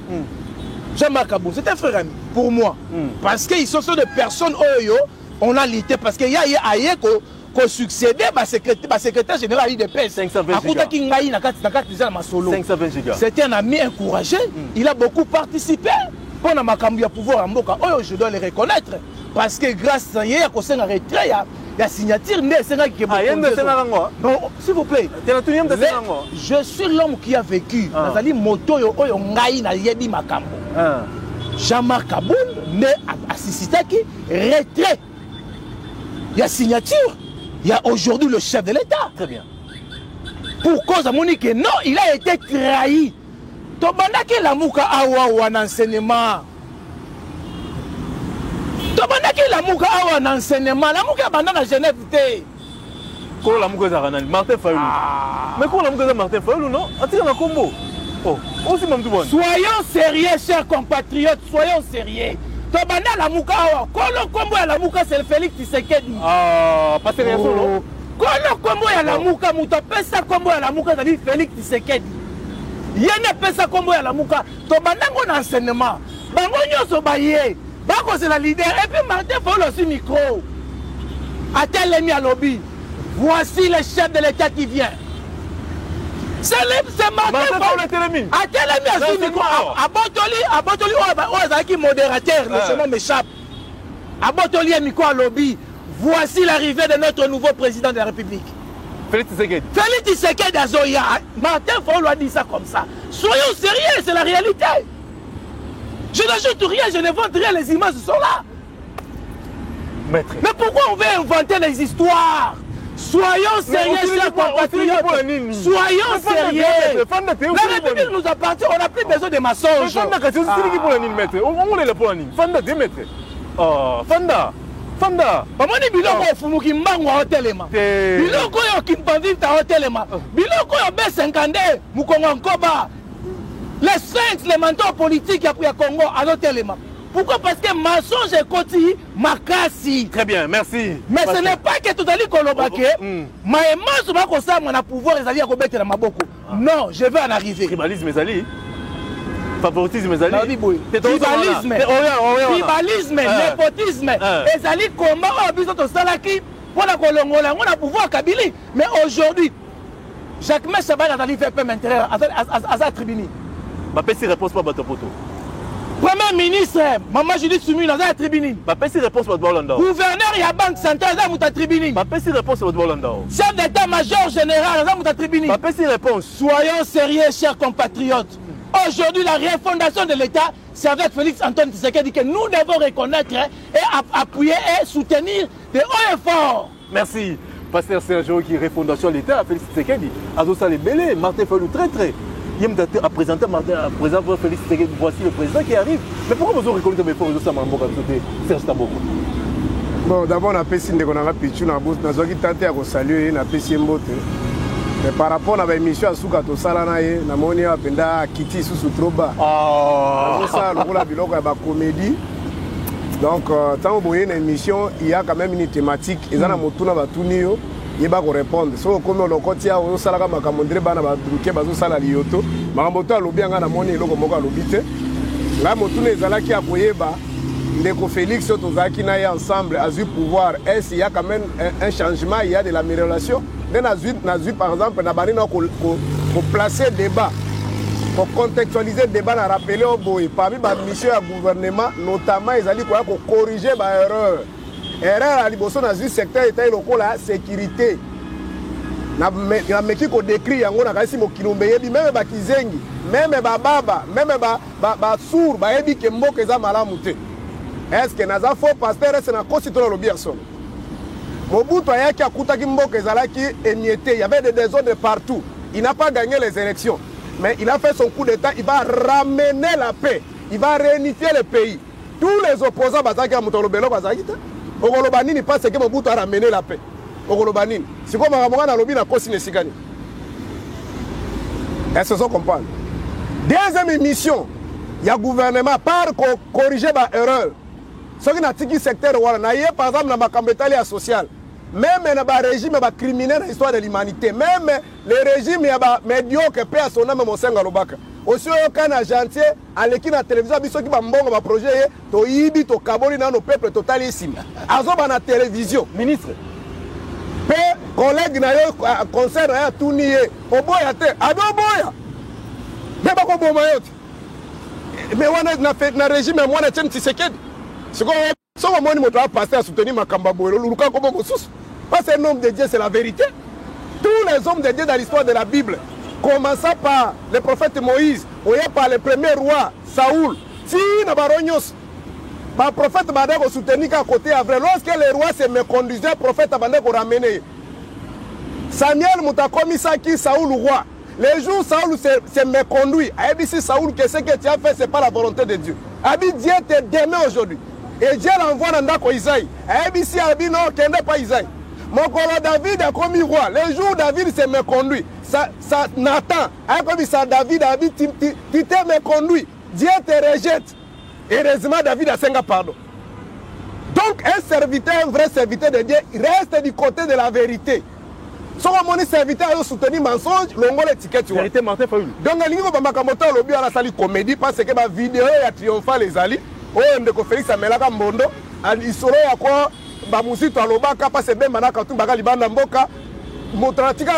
Jean-Marc Kabound, c'est un frère ami pour moi. Parce qu'ils sont des personnes oyo, on a lutté parce qu'il y a ailleurs qu'on succédait secrétaire général IDPS. 520 gigas. C'était un ami encouragé. Il a beaucoup participé pour ma campagne pouvoir en Mboka. Oh, je dois le reconnaître. Parce que grâce à lui, il y a un retrait, il y a signature. Non, s'il vous plaît. Je suis l'homme qui a vécu. Jean-Marc Kabound a assisté retrait. Il y a signature. Il y a aujourd'hui le chef de l'État. Très bien. Pour cause de Monique, non, il a été trahi. Tobandaki la mouka awa ou un enseignement. Tobandaki la mouka awa un enseignement. La mouka bandana Genève. Comment la mouka zaranani? Martin Fayulu. Mais comment la mouka Martin Fayulu, non? Attends, on a combo. Oh, aussi même tout bon. Soyons sérieux, chers compatriotes, soyons sérieux. Tobanda la mouka awa. Kolo kombo ya la mouka c'est Félix Tshisekedi. Ah, pas sérieux solo. Kolo kombo ya la mouka, muta pesa kombo ya la mouka c'est Félix Tshisekedi. yene pesa kombo ya lamuka to bandango na enseignement bango nyonso baye bako c'est la leader et puis Martin Fayulu aussi micro atelemi à lobby voici le chef de l'État qui vient c'est Martin Fayulu atelemi à son micro abotoli qui modérateur le nom m'échappe abotoli micro à lobby voici l'arrivée de notre nouveau président de la République Félix Tshisekedi Azoya. Martin Fayulu a dit ça comme ça. Soyons sérieux, c'est la réalité. Je n'ajoute rien, je n'invente rien, les images sont là. Maître. Mais pourquoi on veut inventer les histoires? Soyons sérieux, chers compatriotes. Soyons sérieux. La République nous appartient, on n'a plus besoin de mensonges. Fanda bamoni biloko ofumuki mbangu wa hotelema biloko yo kimpanvi ta hotelema biloko yo B52 mukongo nkoba les sphinx les mentors politiques ya Congo à hotelema. Pourquoi? Parce que mensonge est koti makasi. Très bien, merci. Mais ce n'est pas que tout ali kolobake maema so ba ko sa na pouvoir ezali ya kobetela maboko. Non, je vais en arriver. Tribalisme ezali favoritisme ezali tribalisme népotisme ezali combat oyo biso tosalaki mpona kolongola yango na pouvoir Kabila. Mais aujourd'hui Jacques Sabali azali fait peu m'intérêt aza tribuni bapesi réponse pa bato poto premier ministre Mama Judith Suminwa aza tribuni bapesi réponse bato Hollande gouverneur ya banque centrale aza muta tribuni bapesi réponse bato Hollande chef d'état-major général aza muta tribuni bapesi réponse. Soyons sérieux chers compatriotes. Aujourd'hui, la refondation de l'État, c'est avec Félix Antoine Tshisekedi que nous devons reconnaître et appuyer et soutenir de haut et fort. Merci. Pasteur Sergio qui refondation de l'État, Félix Tshisekedi. Azosa les Belé, Martin Fayulu très. Il m'a présenté Félix Tshisekedi. Voici le président qui arrive. Mais pourquoi vous avez reconnu mes forces de Samambo comme Serge Taboko? Bon, d'abord, on a fait signe de qu'on a pichu dans la bouche. Nous avons tenté de saluer, on a fait signe de mais par rapport à l'émission à Souka Tosalana, namoni apenda Kiti sous Troba. Ça, le biloko ya ba comédie. Donc, tant que une émission, il y a quand même une thématique. Ils ont motuna batunio, il va répondre. So comme le kotia o salaka makamondre bana ba druke bazo sala lioto. Makamoto alobi anga na moni eloko moko alobite. Nga motuna ezalaki akoyeba ndeko Félix tozaki na ye ensemble a eu pouvoir. Est-ce qu'il y a quand même un changement, il y a de l'amélioration? Par exemple, pour placer le débat, pour contextualiser le débat, on rappeler au boy, parmi les missions du gouvernement, notamment, ils allaient corriger les erreurs. Erreur à l'Iboso dans un secteur état local, la sécurité. Na meki ko décrit yango na kasi mo kilombe yebi même ba kizengi, même ba baba, même ba sour, ba yebi ke mboka eza malamu te. Est-ce que naza faux pasteur est na constitution lo bierson? Mobutu ayaki akutaki mboka ezalaki émietté, il y avait des désordres partout. Il n'a pas gagné les élections, mais il a fait son coup d'état, il va ramener la paix, il va réunifier le pays. Tous les opposants bazaki à Mutolobelo bazaki ta. Ogolobanini pense que Mobutu a ramené la paix. Ogolobanini. C'est comme Makamanga na lobi na kosi ne sikani. Est-ce que vous comprenez? Deuxième émission, il y a gouvernement par corriger ma erreur. Ce qui n'a pas de secteur, par exemple, dans la social, même dans le régime criminel dans l'histoire de l'humanité, même les régimes médiocres paient à son âme mon sang à l'obaka. Aussi, quand on gentil, à l'équipe de la télévision, il y a un projet, il y a un caboli dans nos peuples totalissime. À la télévision. Ministre. Collègue, concert, tout nié. Au boya, à deux boya. Mais pas comme boya. Mais on a un régime, moi, on a un Tshisekedi. Si on a passé à soutenir Makambabo, parce que l'homme de Dieu, c'est la vérité. Tous les hommes de Dieu dans l'histoire de la Bible, commençant par le prophète Moïse, par le premier roi Saoul, si nous avons le prophète Badek soutenu à côté après, lorsque le roi se méconduisait, le prophète Badek ramené. Samuel Moutakomi Saki, Saoul roi. Les jours où Saoul se méconduit, si Saoul, qu'est-ce que tu as fait, ce n'est pas la volonté de Dieu. Dieu te démet aujourd'hui. Et Dieu l'envoie dans Ndako Isaïe. ABC Abi non, qui n'est pas Isaïe. Mon collègue David a commis roi. Les jours où David s'est méconduit, ça Nathan, David, tu t'es méconduit. Dieu te rejette. Heureusement, David a 5 pardon. Donc, un serviteur, un vrai serviteur de Dieu, il reste du côté de la vérité. soki omoni serviteur ayo soutenir mensonge longola étiquette vérité Martin Fayulu donc alingi kobambaka moto alobi wana asali comédie parce que bavideo ya triomphal ezali oyo ndeko Félix amelaka mbondo isolo ya kwa bamusito alobaka pase bemba na katumba baka libanda mboka moto atika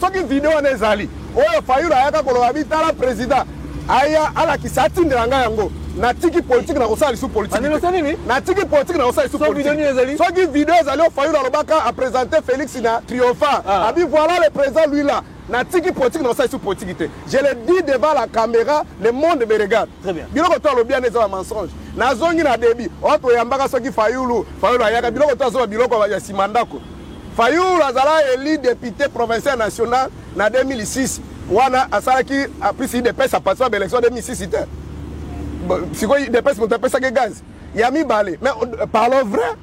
soki video wana ezali oyo Fayulu ayaka koloba bitala président aya alakisa atindela ngai yango natiki politique na kosala lisu politique natiki politique na kosala lisu politique soki video ezali o Fayulu alobaka a présenter Félix na triomphal abi voilà le président lui là natiki politique na kosala lisu politique te je le dis devant la caméra le monde me regarde très bien biloko to alobi ane eza mensonge nazongi na debi oto yambaka soki Fayulu ayaka biloko to azoba biloko ya nsima ndako Fayulu azala élu député provincial national na 2006 wana asalaki apesi IDPS apatisa baélection 2006 te sikoyo IDPS moto apesaki gaz ya mibale mais parlons vrai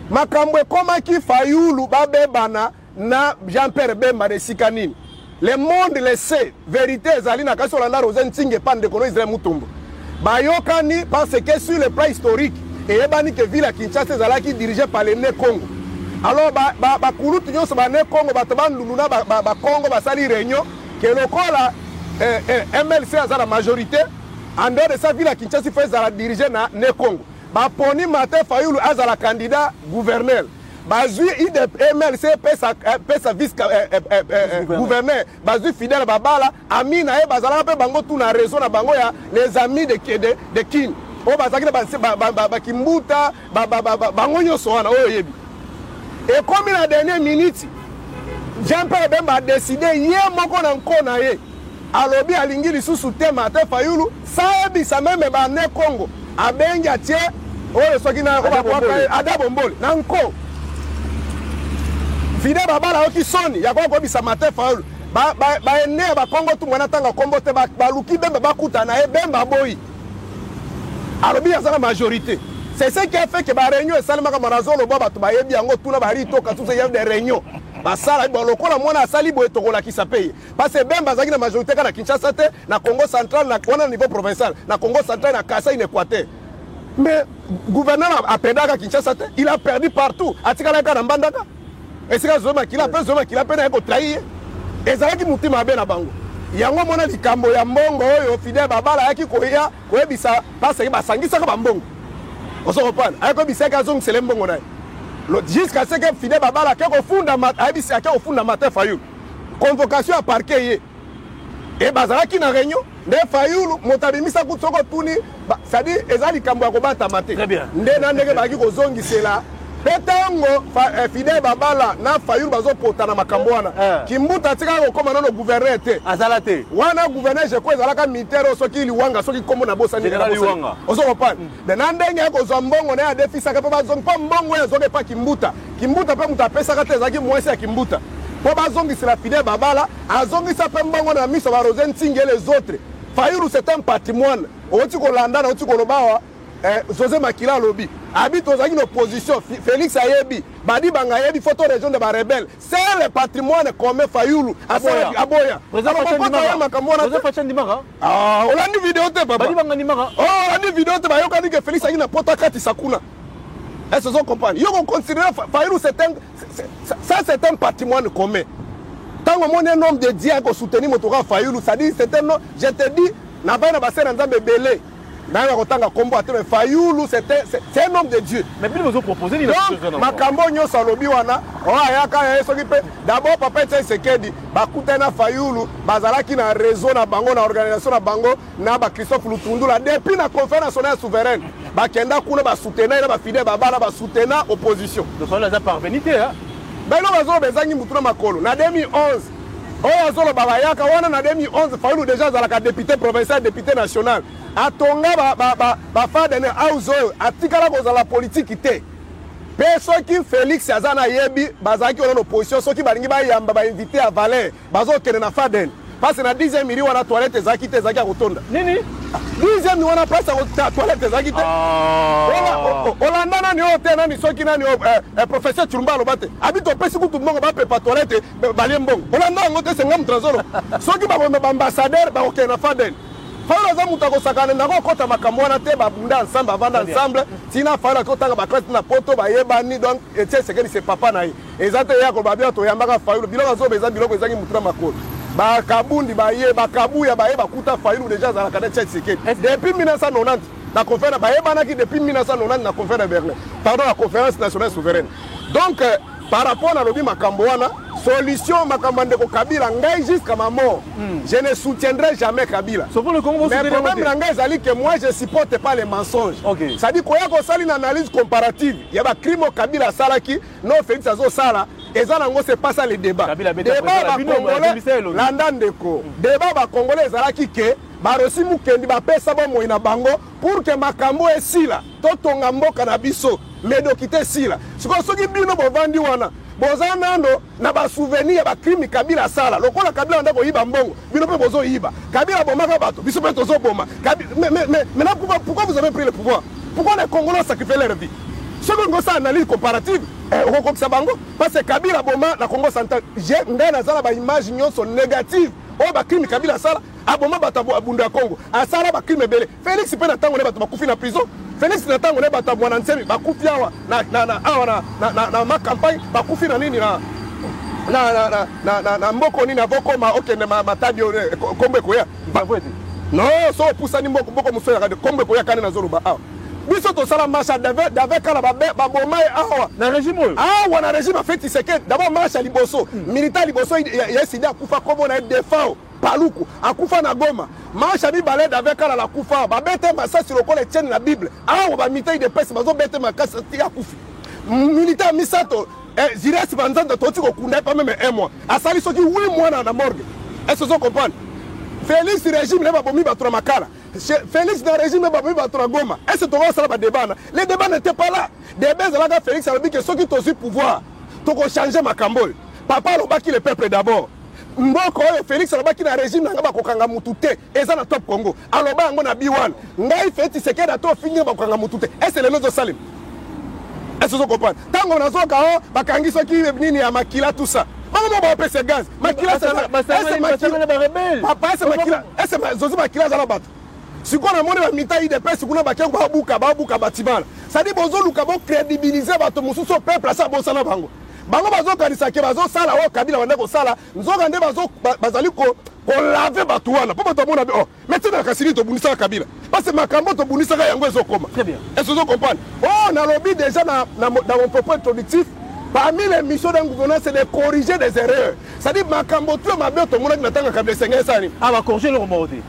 makambo ekomaki Fayulu babebana na Jean-Pierre Bemba de esika nini le monde le sait vérité ezali na kasi olanda Rosen Ntinge pa ndeko Israël Mutombo bayokani parce que sur le plan historique eyebani ke ville ya Kinshasa ezalaki dirigé par le Né Congo alors bakulutu nyonso bane Congo bato bandundu na bakongo basali réunion ke lokola MLC aza la majorité en dehors de sa ville ya Kinshasa faut ezala dirigé na Né Congo baponi Martin Fayulu azala candidat gouverneur bazui MLC pesa vice gouverneur bazui Fidèle Babala ami na ye bazala pe bango tout na raison na bango ya les amis de Kin o bazaki na bakimbuta bango nyonso wana oyo yebi et comme la dernière minute Jean-Pierre Bemba a décidé hier moko na nko na ye alobi alingi lisusu te Martin Fayulu sayebisa meme ba Né Congo abengi atie oyo soki na Ada Bombole na nko Fidèle Babala oki soni ya kwa bisa Martin Fayulu baene bakongo tu mwana tanga kombo te baluki Bemba bakuta na ye Bemba boyi alobi azala majorité. C'est ce qui a fait que la réunion est salement comme Amazon, le bois, tu as bien tout barito, quand tu as des réunions. Basala, bon, le col à moi, sali boy tokola qui s'appelle. Parce que ben bazaki na majorité na Kinshasa, na Congo central, na niveau provincial, na Congo central, na Kassa, in Équateur. Mais le gouverneur a perdu à Kinshasa, il a perdu partout. Atikala ka na Mbandaka. Et c'est Zoma qu'il a perdu à trahir. Et ça qui mouti ma ben à Bango. Yango mona likambo ya mbongo oyo Fidèle Babala yaki koya koyebisa parce que basangisa ka mbongo. On se reprend. Avec Biseka Zong, c'est l'embongo. Jusqu'à ce que Fidèle Babala, qui est au fond de Martin Fayulu. Convocation à parquet. Et Bazara qui n'a réunion. Ne Fayulu, Motabimisa Koutsoko Touni, c'est-à-dire, Ezali Kambo Akobata Maté. Très bien. Ndé Bagi Kozongi, c'est là. Petango, Fidèle Babala, na Fayulu Bazo Potana Makamboana. Kimbuta Tika au commandant au gouverneur. Azalate. Wana gouverneur, je crois, Zalaka militaire, Soki Liwanga, Soki Komo Nabosa. Général Liwanga. On se reprend. De Nandenge, Kozambongo, on est à défi, ça ne peut pas Mbongo, ils n'ont pas Kimbuta. Kimbuta peut nous appeler ça, Zaki, moi, c'est Kimbuta. Pour Bazongi, c'est la Fidèle Babala. Azongi, ça peut Mbongo, on a mis sur la Rosen Ting et les autres. Fayulu, c'est un patrimoine. Otikolanda, Otikolobawa. José Makila Lobby habite aux une opposition Félix Ayebi Badi Bangayebi photo région de la rebelle c'est le patrimoine commun Fayulu Aboya José Fachan Dimara ah on a une vidéo te papa Badi Banganimara oh on a une vidéo te bayoka dit que Félix Ayina pota kati sakuna est-ce que vous comprenez yo on considère Fayulu c'est un patrimoine commun tant que mon homme de Dieu a soutenir motora Fayulu ça dit c'est un je te dis na bana basé na nzambe belé. Fayulu, c'est un homme de Dieu. Mais puis vous proposez une chose. Makambo nyoso alobi wana, d'abord papa Tshisekedi, bakutana Fayulu, bazalaki na réseau na bango na organisation na bango na ba Christophe Lutundula depuis la conférence nationale souveraine. Bakenda kuna ba soutenir ba Fidèle Babala ba soutenir opposition. Donc ça là parvenité hein. Ben non bazo bezangi mutuna makolo na 2011. Oyo azolo babayaka wana na 2011 Fayulu déjà azalaka député provincial, député national. Atonga ba fadene auzo atikala kozala politique te peso ki Félix azana yebi bazaki ona opposition soki balingi ba yamba ba invité à Valais bazo kene na fadene parce na 10e mili wana toilette zaki te zaki akotonda nini 10e ni wana place toilette zaki te olanda nani ote nani soki nani professeur Chulumba lobate habito pesi kutu mbongo ba pepa toilette balembongo olanda ngote senga mtrazolo soki ba ambassadeur ba okena fadene Fayulu aza mutu akosakana nango okota makambo wana te babunda ensemble bavanda ensemble tina Fayulu akotanga baklase na poto bayebani donc Etienne Tshisekedi c'est papa na ye eza te ya koloba bino toyambaka Fayulu biloko azoba eza biloko ezangi mutu na makolo bakabundi baye bakabuya baye bakuta Fayulu déjà azalaka na Etienne Tshisekedi depuis 1990 na conférence bayebanaki depuis 1990 na conférence de Berlin pardon la conférence nationale souveraine donc par rapport à lobi makambo wana solution makambo ndeko Kabila ngai jusqu'à ma mort je ne soutiendrai jamais Kabila mais le problème na ngai ezali que moi je supporte pas les mensonges ça dit koya ko sali na analyse comparative ya ba crime Kabila salaki non Félix azo sala eza nango c'est pas ça le débat débat ba congolais landa ndeko débat ba congolais ezalaki ke barosi mukendi bapesa bomoi na bango pour que makambo esila totonga mboka na biso medokite sila siko soki bino bovandi wana boza nando na basouvenir ya bacrime Kabila sala lokola Kabila ndako yiba mbongo bino pe bozo yiba Kabila bomaka bato biso pe tozo boma mais pourquoi vous avez pris le pouvoir pourquoi les Congolais sacrifient leur vie ce que nous analyse comparative okokisa bango parce que Kabila boma na Congo central j'ai ngai nazala ba image nyonso négative o bacrime Kabila sala aboma bato abunda Congo asala bacrime belé Félix pe na tango ne bato bakufi na prison Félix na tango ne bato mwana nsemi bakufi awa na ma campagne bakufi na nini na mboko nini avokoma okende matadi kombe koya non so pusani mboko muso ya kombe koya kana na zoluba awa biso to sala marche d'avec kala baboma awa na régime awa na régime fait Tshisekedi d'abord marche liboso militaire liboso ya sida kufa komo na défend Paluku akufa na Goma marche mibale d'avec kala la kufa babete masasi lokola Etienne na Bible awa ba militaire de pesa bazo bete makasi tika kufi militaire misato Zirasi banzanda toti ko kunda pas même un mois asali soki 8 mois na morgue est-ce que vous comprenez Félix régime ne va pas mettre makala Félix dans le régime ne va pas mettre Goma est-ce que tu vas faire débat les débats n'étaient pas là débat là Félix a dit que ceux qui ont eu pouvoir tu ko changer makambo papa lobaki le peuple d'abord mboko Félix lobaki na régime na ba kokanga mutute eza na top Congo aloba ngo na B1 ngai Félix Tshisekedi to finir ba kokanga mutute est-ce que les autres salim est-ce que vous comprenez tango nazoka bakangi soki nini ya makila tout ça maman ba pesa gaz makila c'est papa c'est makila est-ce zozi makila za la bato siko na moni ba mitai de pesa kuna bakengo babuka batibana ça dit bozo luka bo crédibiliser bato mususu peuple ça bon sana bango bazo kanisa ke bazo sala o Kabila wanda ko sala nzoka nde bazali ko lave bato wana po bato mona oh mais tina kasili to bunisa Kabila parce que makambo to bunisa ka yango ezokoma très bien est-ce que vous comprenez oh na lobby déjà dans mon propos introductif parmi les missions d'un gouvernement c'est de corriger des erreurs ça dit makambo to mabe to mona natanga Kabila senga sani va corriger le remonté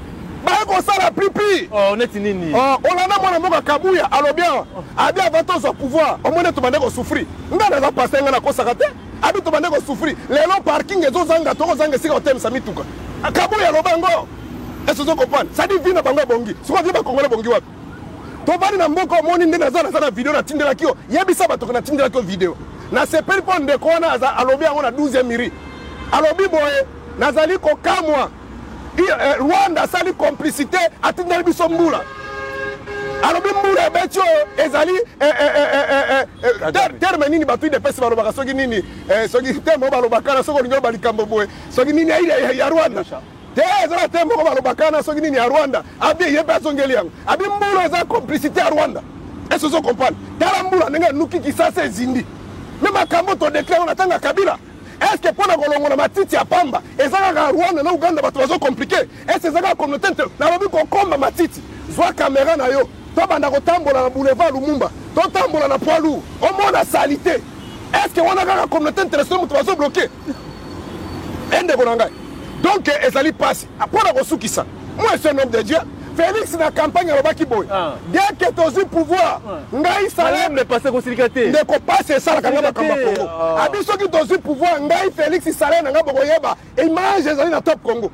ko sala pipi oh net nini oh olana mwana moka kabuya alobia abi avatos au pouvoir au moins to bande ko souffrir ngana za passer ngana ko sakate abi to bande ko souffrir lelo parking ezo zanga to zanga sika hotel samituka kabuya lobango est-ce que vous comprenez ça dit vina bango bongi siko diba kongole bongi wapi to bani na mboko moni ndena za video na tindela kio yebisa bato na tindela kio video na sepeli pon de kona za alobia ngona 12e miri alobi boye nazali ko kamwa Rwanda sali complicité atindali biso mbula alobi mbula betio ezali terme nini batu de pesa balobaka soki nini soki terme balobaka soki ningo balikambo boye soki nini ya Rwanda te ezala terme balobaka soki nini ya Rwanda abi yebe azongeli yango abi mbula eza complicité ya Rwanda est-ce que vous comprenez tala mbula nenga nuki kisasa ezindi même makambo to déclare on atanga Kabila est-ce que pour la kolongola matiti ya pamba ezaka Rwanda na Uganda bato bazo compliqué est-ce que ezaka communauté na lobi ko komba matiti zwa caméra na yo to banda ko tambola na boulevard Lumumba to tambola na poids lourd au monde la salité est-ce que on a ka communauté intéressée mutu bazo bloquer ende bonanga donc ezali passe pour la kosukisa moi c'est un homme de Dieu Félix na campagne ya Robaki Boy dès que tu as pouvoir ngai salaire ne passer consilicité ne ko passer ça la kanga Congo abiso ki tu as pouvoir ngai Félix salaire nga boko yeba image ezali na top Congo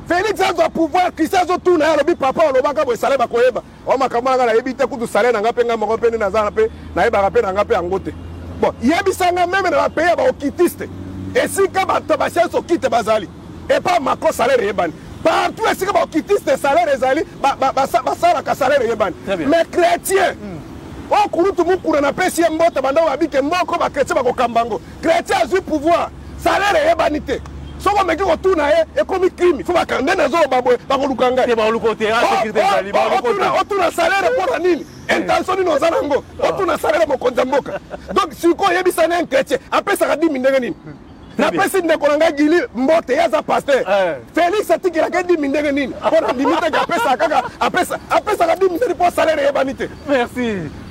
Félix a pouvoir Christian zo tuna ya lobi papa Robaka Boy salaire ba koyeba o makama nga na yebite kutu salaire nga penga moko pene na zana pe na yeba pe nga pe angote bon yebisa nga même na payer ba okitiste et si ka ba to ba senso kite bazali et pas mako salaire yebani partout est-ce que ba kitiste salaire ezali ba sala ka salaire yebani mais chrétien o kurutu mukura na pesi mbota banda babike mboko ba chrétien ba ko kambango chrétien azu pouvoir salaire yebani te soko meki kotuna ye ekomi crime il faut bakande nazo babwe bakoluka ngai te baluko te sécurité zali baluko te otuna salaire pour nini intention ni nozana ngo otuna salaire mokonza mboka donc siko yebisa na un chrétien apesa 10 ndenge nini na pesi ndeko na ngai Gili Mbote yaza pasteur Félix atikira ka 10 ndenge nini pour limite ka pesa kaka apesa 10 ndenge pour salaire yebanite.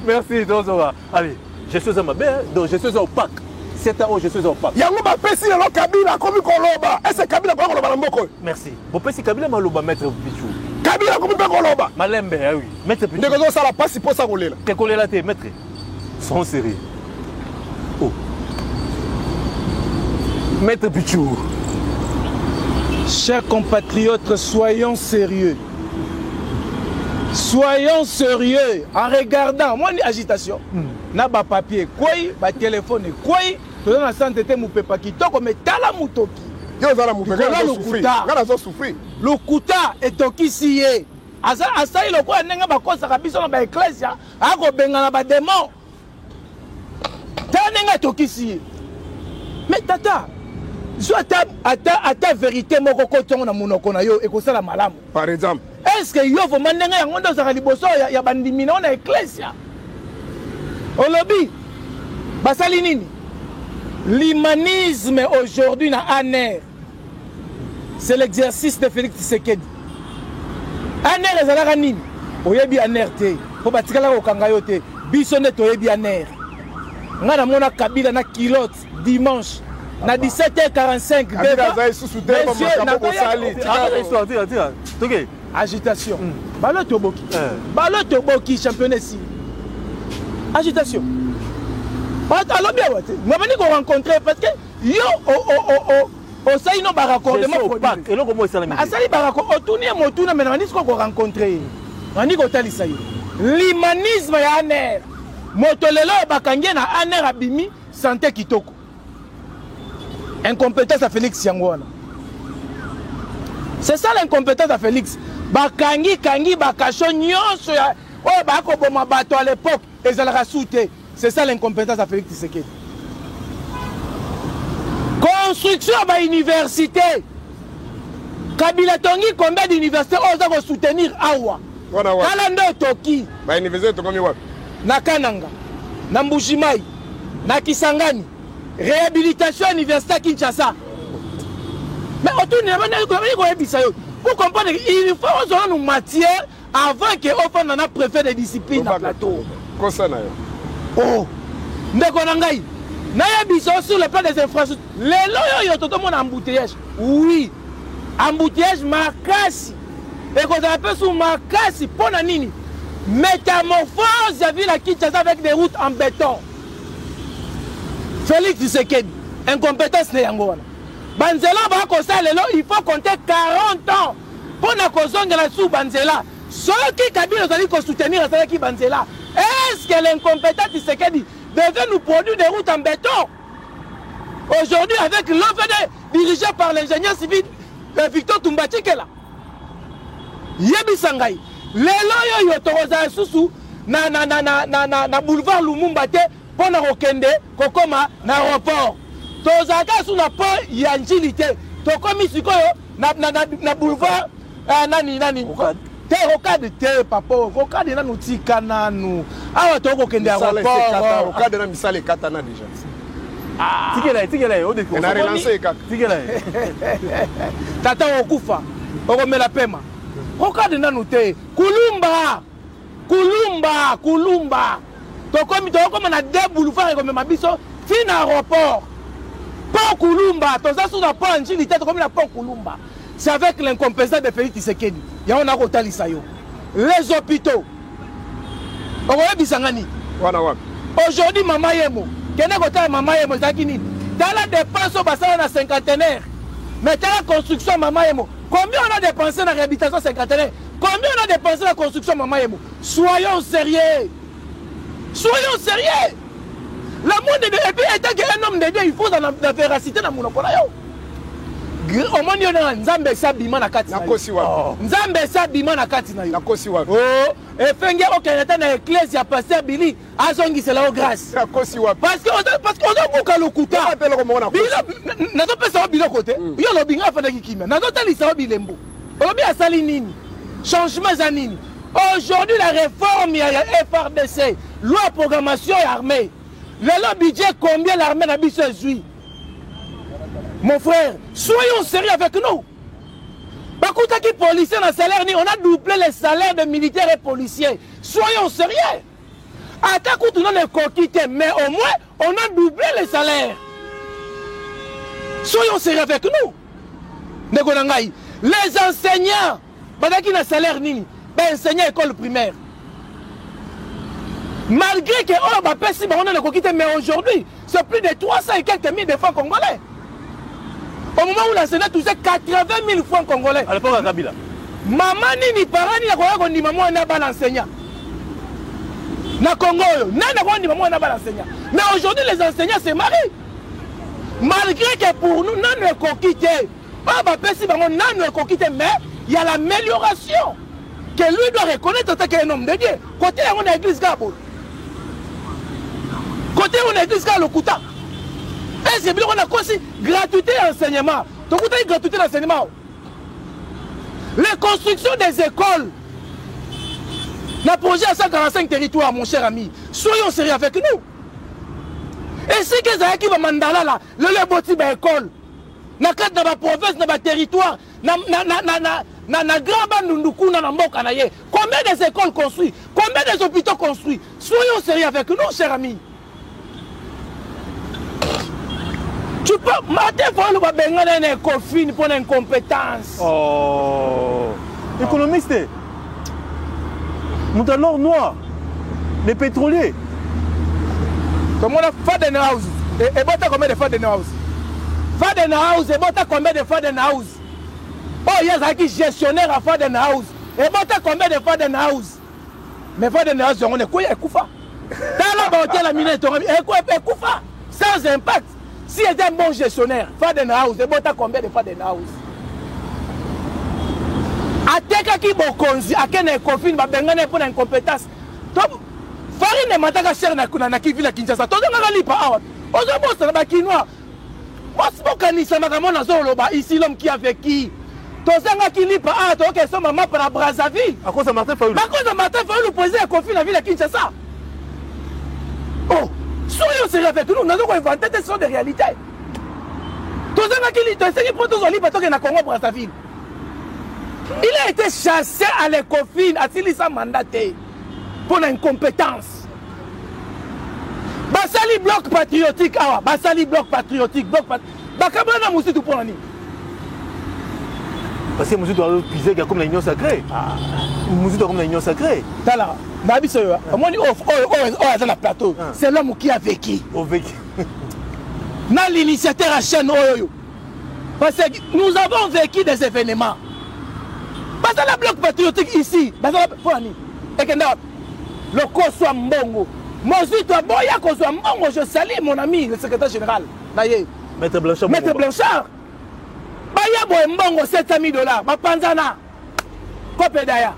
Merci Dozora. Allez, je suis à ma belle, donc je suis opaque. C'est à je suis opaque. Yango ba pesi le Kabila komi koloba. Est-ce Kabila ko koloba mboko? Merci. Bo pesi Kabila maloba maître Pichou. Kabila komi pe koloba. Malembe oui. Maître Pichou. Ndeko zo sala pasi pour ça kolela. Te kolela te maître. Sans série. Oh. Maître Pichou. Chers compatriotes, soyons sérieux. Soyons sérieux en regardant. Moi, agitation. Na ba papier, quoi, ba téléphone, quoi. Tout dans la santé, mon papa qui toko, mais tala mutoki. Yo zala mutoki. Gana zo souffrir. Le kuta est toki siye. Asa il ko nenga ba kosa kabiso na ba ecclesia. Ako benga na ba démon. Tanenga toki siye. Mais tata. Zo ata vérité moko ko tongo na munoko na yo ekosala malamu. Par exemple. Est-ce que yo vraiment nenga yango ndo za liboso ya bandimi na ecclesia? Olobi basali nini? L'humanisme aujourd'hui na aner. C'est l'exercice de Félix Tshisekedi. Aner ezalaka nini? Oyebi aner te. Po batikala ko kanga yo te. Biso ne toyebi aner. Nga na mona Kabila na kilote dimanche. Na 17h45 agitation. Balo toboki championnat ici. Agitation. Alors bien moi venir qu'on rencontrer parce que yo o ça ino ba raccordement et là comment ça la mise asali ba raccord otuni motuna mais nani ko rencontrer nani ko talisa yo l'humanisme ya aner motolelo bakangie na aner abimi santé kitoko. Incompétence à Félix Yangwana. C'est ça l'incompétence à Félix. Bakangi bakacho nyonso ya oyo bako boma bato à l'époque ezalaka souté. C'est ça l'incompétence à Félix Tshisekedi. Construction ba université. Kabila tongi combien d'universités oza ko soutenir awa. Kala ndo toki. Ba université to komi wapi? Na Kananga, na Mbujimayi, na Kisangani. Réhabilitation université Kinshasa. Mais autour pour comprendre il faut nous matière avant que on ait préfet de discipline à plateau. Oh, ndeko na ngai. Na yabiso sur le plan des infrastructures. Les loyo tout le monde embouteillage. Oui. Embouteillage makasi. Et qu'on appelle sous makasi pour nini? Métamorphose de ville à Kinshasa avec des routes en béton. Félix Tshisekedi, incompétence ne yango wana. Banzela ba ko ça lelo, il faut compter 40 ans pour na kozonga la sous Banzela. Ceux qui Kabila zali ko soutenir ça qui Banzela. Est-ce que l'incompétent Tshisekedi devait nous produire des routes en béton? Aujourd'hui avec l'OVD dirigé par l'ingénieur civil Victor Tumbati Kela. Yebi Sangai. Lelo yo toroza susu na boulevard Lumumba te. Pour na rokende kokoma na aéroport tozaka sous na pont ya njilité tokomi sikoyo na boulevard nani te rokade te papa rokade na nutika nanu awa tokokende aéroport rokade na misale katana déjà tikela o de na relancer kaka tikela tata okufa okomela pema rokade nanu te kulumba Tokomi na deux boulevards comme mabiso fin aéroport. Pont Kulumba, toza sous la pont Njilité tokomi na pont Kulumba. C'est avec l'incompétence de Félix Tshisekedi. Ya on a kotalisa yo. Les hôpitaux. Okoye bisangani. Wana wapi. Aujourd'hui mama yemo. Kene kota mama yemo zakini. Dans la dépense au bassin na cinquantenaire. Mais dans la construction mama yemo. Combien on a dépensé dans la réhabilitation cinquantenaire? Combien on a dépensé dans la construction mama yemo? Soyons sérieux. Soyons sérieux. Le monde de et puis étant qu'un homme de Dieu, il faut dans la véracité dans mon omoni ona nzambe sabima na kati nakosi wa nzambe sabima na kati na yo nakosi wa oh efenge okende na église ya pasteur Billy azongisela o grâce nakosi wa parce que on buka lokuta nazo pesa bilo côté yo lobinga afanda kikimia nazo talisa bilembo olobi asali nini changement za nini aujourd'hui la réforme ya FRDC loi programmation et armée le budget combien l'armée na biso ezui. Mon frère, soyons sérieux avec nous. Bakuta qui policiers dans le salaire, on a doublé les salaires de militaires et policiers. Soyons sérieux. Attaque tout le monde est coquité, mais au moins on a doublé les salaires. Soyons sérieux avec nous. Les enseignants, qui ont un salaire nini, enseignants école primaire. Malgré que on a coquité, mais aujourd'hui, c'est plus de 300 et quelques mille de francs congolais. Au moment où l'enseignant touchait 80 000 francs congolais. À l'époque, à Kabila. Maman ni parents ni la ni maman n'a pas l'enseignant. Na Congo, ni maman n'a pas l'enseignant. Mais aujourd'hui, les enseignants se marient. Malgré que pour nous, non ne coquité. Pas si maman non ne coquité, mais il y a l'amélioration que lui doit reconnaître en tant qu'un homme de Dieu. Côté on a l'église Gabo. Côté on a l'église Lokuta. Et c'est bien qu'on a aussi gratuité d'enseignement. Donc vous avez gratuité d'enseignement. Les constructions des écoles. Le projet à 145 territoires, mon cher ami. Soyons sérieux avec nous. Et si que ça qui va mandala là, le boti ba école. Na cadre de la province, de la territoire, na grand bandunduku na mboka na ye. Combien des écoles construites? Combien des hôpitaux construits? Soyons sérieux avec nous, cher ami. Tu peux mater pour le benga na confine pour l'incompétence. Oh. Économiste. Montalor noir. Les pétroliers. Comme on a Fadenhouse. Et bota combien de Fadenhouse? Fadenhouse, et bota combien de Fadenhouse? Oh, il y a un gestionnaire à Fadenhouse. Et bota combien de Fadenhouse? Mais Fadenhouse, on est quoi? Ekoufa. Dans la bataille, la mine est Ekoufa. Sans impact. Si il était un bon gestionnaire, Fadenhouse, et bota combien de Fadenhouse? Ateka ki bokonzi, akene confine, babengane pour l'incompétence. Farine mataka cher na kuna na kivila Kinshasa. Tozo ngaka lipa awa. Ozo bossa na bakinois. Moi kanisa makamona zoloba ici l'homme qui a vécu. Tozo ngaki lipa awa to ke so maman para Brazzaville. À cause de Martin Fayulu. À cause de Martin Fayulu poser un conflit na ville Kinshasa. Oh, soyons sérieux avec nous, nous avons inventé des sortes de réalités. Tozo ngaki lipa, c'est pour tozo lipa to ke na Congo Brazzaville. Il a été chassé à l'Ecofin, à Silisa mandaté. Pour l'incompétence. Basali bloc patriotique, awa. Basali bloc patriotique, Bakabana Moussou tout pour l'année. Parce que Moussou doit piser comme l'union sacrée. Moussou doit comme l'union sacrée. Tala, Nabiso, moi on la plateau. C'est l'homme qui a vécu. Dans l'initiateur à chaîne Oyo. Parce que nous avons vécu des événements. Basali bloc patriotique ici. Basali pour l'année. Et que le Koswa Mbongo. Mozito Boya Koswa Mbongo, je salue mon ami, le secrétaire général. Maître Blanchard. Maître Blanchard. Baya Boy Mbongo, $700 000. Bapanzana. Kopedaya.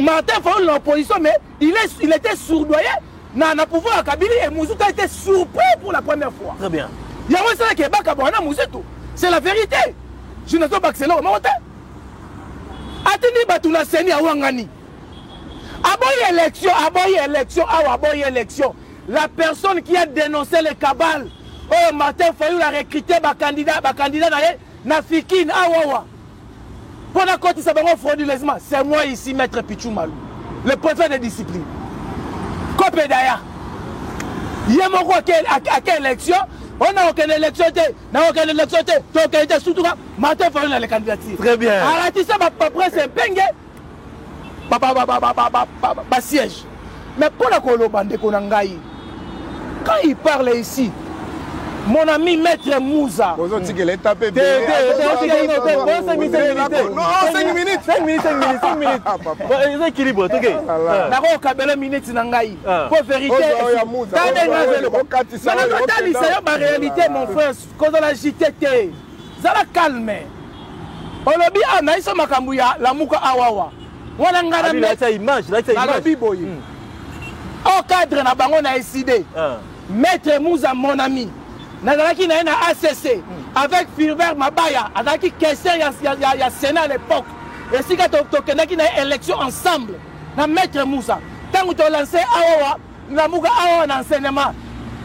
Martin Fayulu l'opposition, mais il était sourdoyé. Dans le pouvoir à Kabila et Mouzouto a été surpris pour la première fois. Très bien. Il y a un seul qui est Bakabouana Mouzouto. C'est la vérité. Je ne sais pas que c'est là au monté. Atini Batuna Seni à Wangani. Aboye élection. La personne qui a dénoncé le cabal, oh Martin Fayulu a recruté ma candidat na Fikine Awawa. Pour la côté ça va frauduleusement. C'est moi ici, maître Pichou Malou, le préfet de discipline. Kopedaya. Yemoko à quelle élection? On n'a aucune élection, surtout Martin Fayulu a les candidatures. Très bien. Arrêtez ça, après c'est pingue. Siège. Mais pour la Kolo Bande Konangaï, quand il parle ici, mon ami Maître Moussa. Vous avez dit que l'État peut bien. 5 minutes. Non, 5 minutes. 5 minutes. C'est équilibre, ok. D'accord, Kabela minute Nangaï. Pour vérité. C'est la réalité, mon frère. Quand on a JTT, ça la calme. On a dit, ah, naïsa makambuya, la mouka awawa. On a ngana la image. Au cadre, na bango na décidé. Maître Moussa, mon ami. Nazalaki na ACC avec Philbert Mabaya, avec question il y a Sénat à l'époque. Et si tu as une élection ensemble, na Maître Moussa, tant que tu as lancé Awa, na Mouga Awa en enseignement,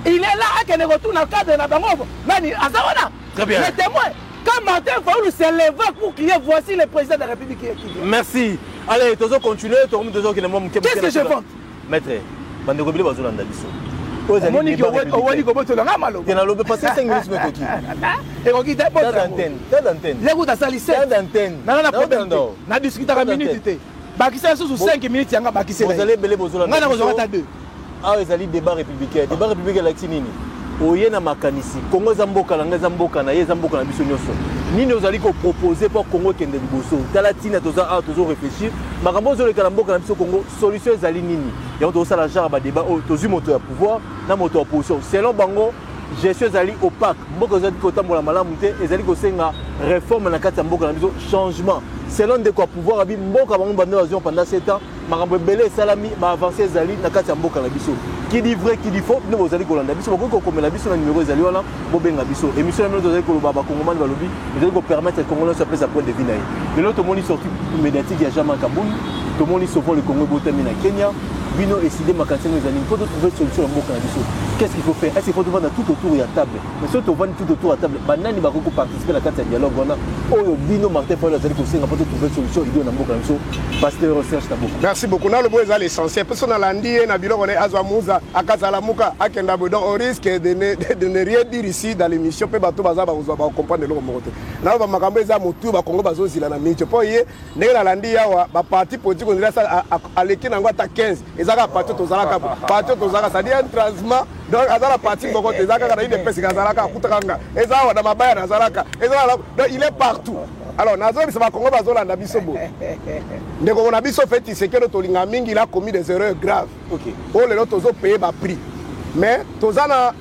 il est là à qu'il retourne dans le cadre de la banque. Très bien. Les témoins, quand Martin Faoul s'est levé pour crier voici le président de la République qui vient. Merci. Allez, tu vas continuer. Qu'est-ce que je fais? Maître, bande de rebelles bazou landa biso. Monique Owali Goboto na malo. Tu n'as pas passé 5 minutes mais coquille. Et coquille t'as pas d'antenne. Les gars ça lycée. D'antenne. Na problème. Na discuter à minute. Bakisa sous 5 minutes yanga bakisa. Vous allez belé bozo landa. Na bozo ta 2. Ah ils allaient débat républicain. Débat républicain la tinini. Oye na makanisi. Congo zamboka na zamboka na ye zamboka na biso nyoso. Nini ozali ko proposer pour Congo kende liboso. Tala tina toza toujours réfléchir. Makambo zo le kalamboka na biso Congo solution ezali nini. Ya to sala genre ba débat tozu moto ya pouvoir na moto opposition. Selon bango gestion ezali opaque. Mboka ezali ko tambola malamu te ezali ko senga réforme na kati ya mboka na biso changement. Selon de quoi pouvoir abi mboka bango bande bazio pendant 7 ans makambo belé salami ba avancer ezali na kati ya mboka na biso. Qui dit vrai, qui dit faux, nous vous allez Colanda biso, beaucoup comme la biso na numéro ezali wana, bobenga biso. Émission nous allez ko baba Congolais ba lobi, vous allez ko permettre que Congolais se place à point de vue na. Le l'autre monde sorti médiatique il y a jamais Kaboul, tout le monde souvent le Congo botami na Kenya, bino décider ma cancer nous allons faut trouver solution à mboka na biso. Qu'est-ce qu'il faut faire? Est-ce qu'il faut vendre tout autour de la table? Mais si on vend tout autour de la table, banani ba ko participer à la carte de dialogue wana. Oyo bino Martin Fayulu allez ko senga pour trouver solution idio na mboka na biso. Pasteur recherche ta boka. Merci beaucoup. Na le mot est l'essentiel. Parce qu'on a l'andi na bilo on est Azwa Moussa Akazalamuka Akenda Bodon, on risque de ne rien dire ici dans l'émission. Peut bateau baza ba comprendre le mot. Na ba makambo za motu ba Congo bazo zila na mincho. Po ye ndenge na landi yawa ba parti politique on dirait ça à l'équipe ngwa ta 15. Ezaka parti tozalaka parti tozalaka ça dit un transement. Donc azala parti boko tezaka kana ile pesi kazalaka kutakanga. Ezawa na mabaya na zalaka. Ezawa donc il est partout. Alors nazo bisa ba Congo bazo landa biso bo. Ndeko na biso fait c'est que to linga mingi il a commis des erreurs graves. OK. Oh les autres ont payé ba prix. Mais tozana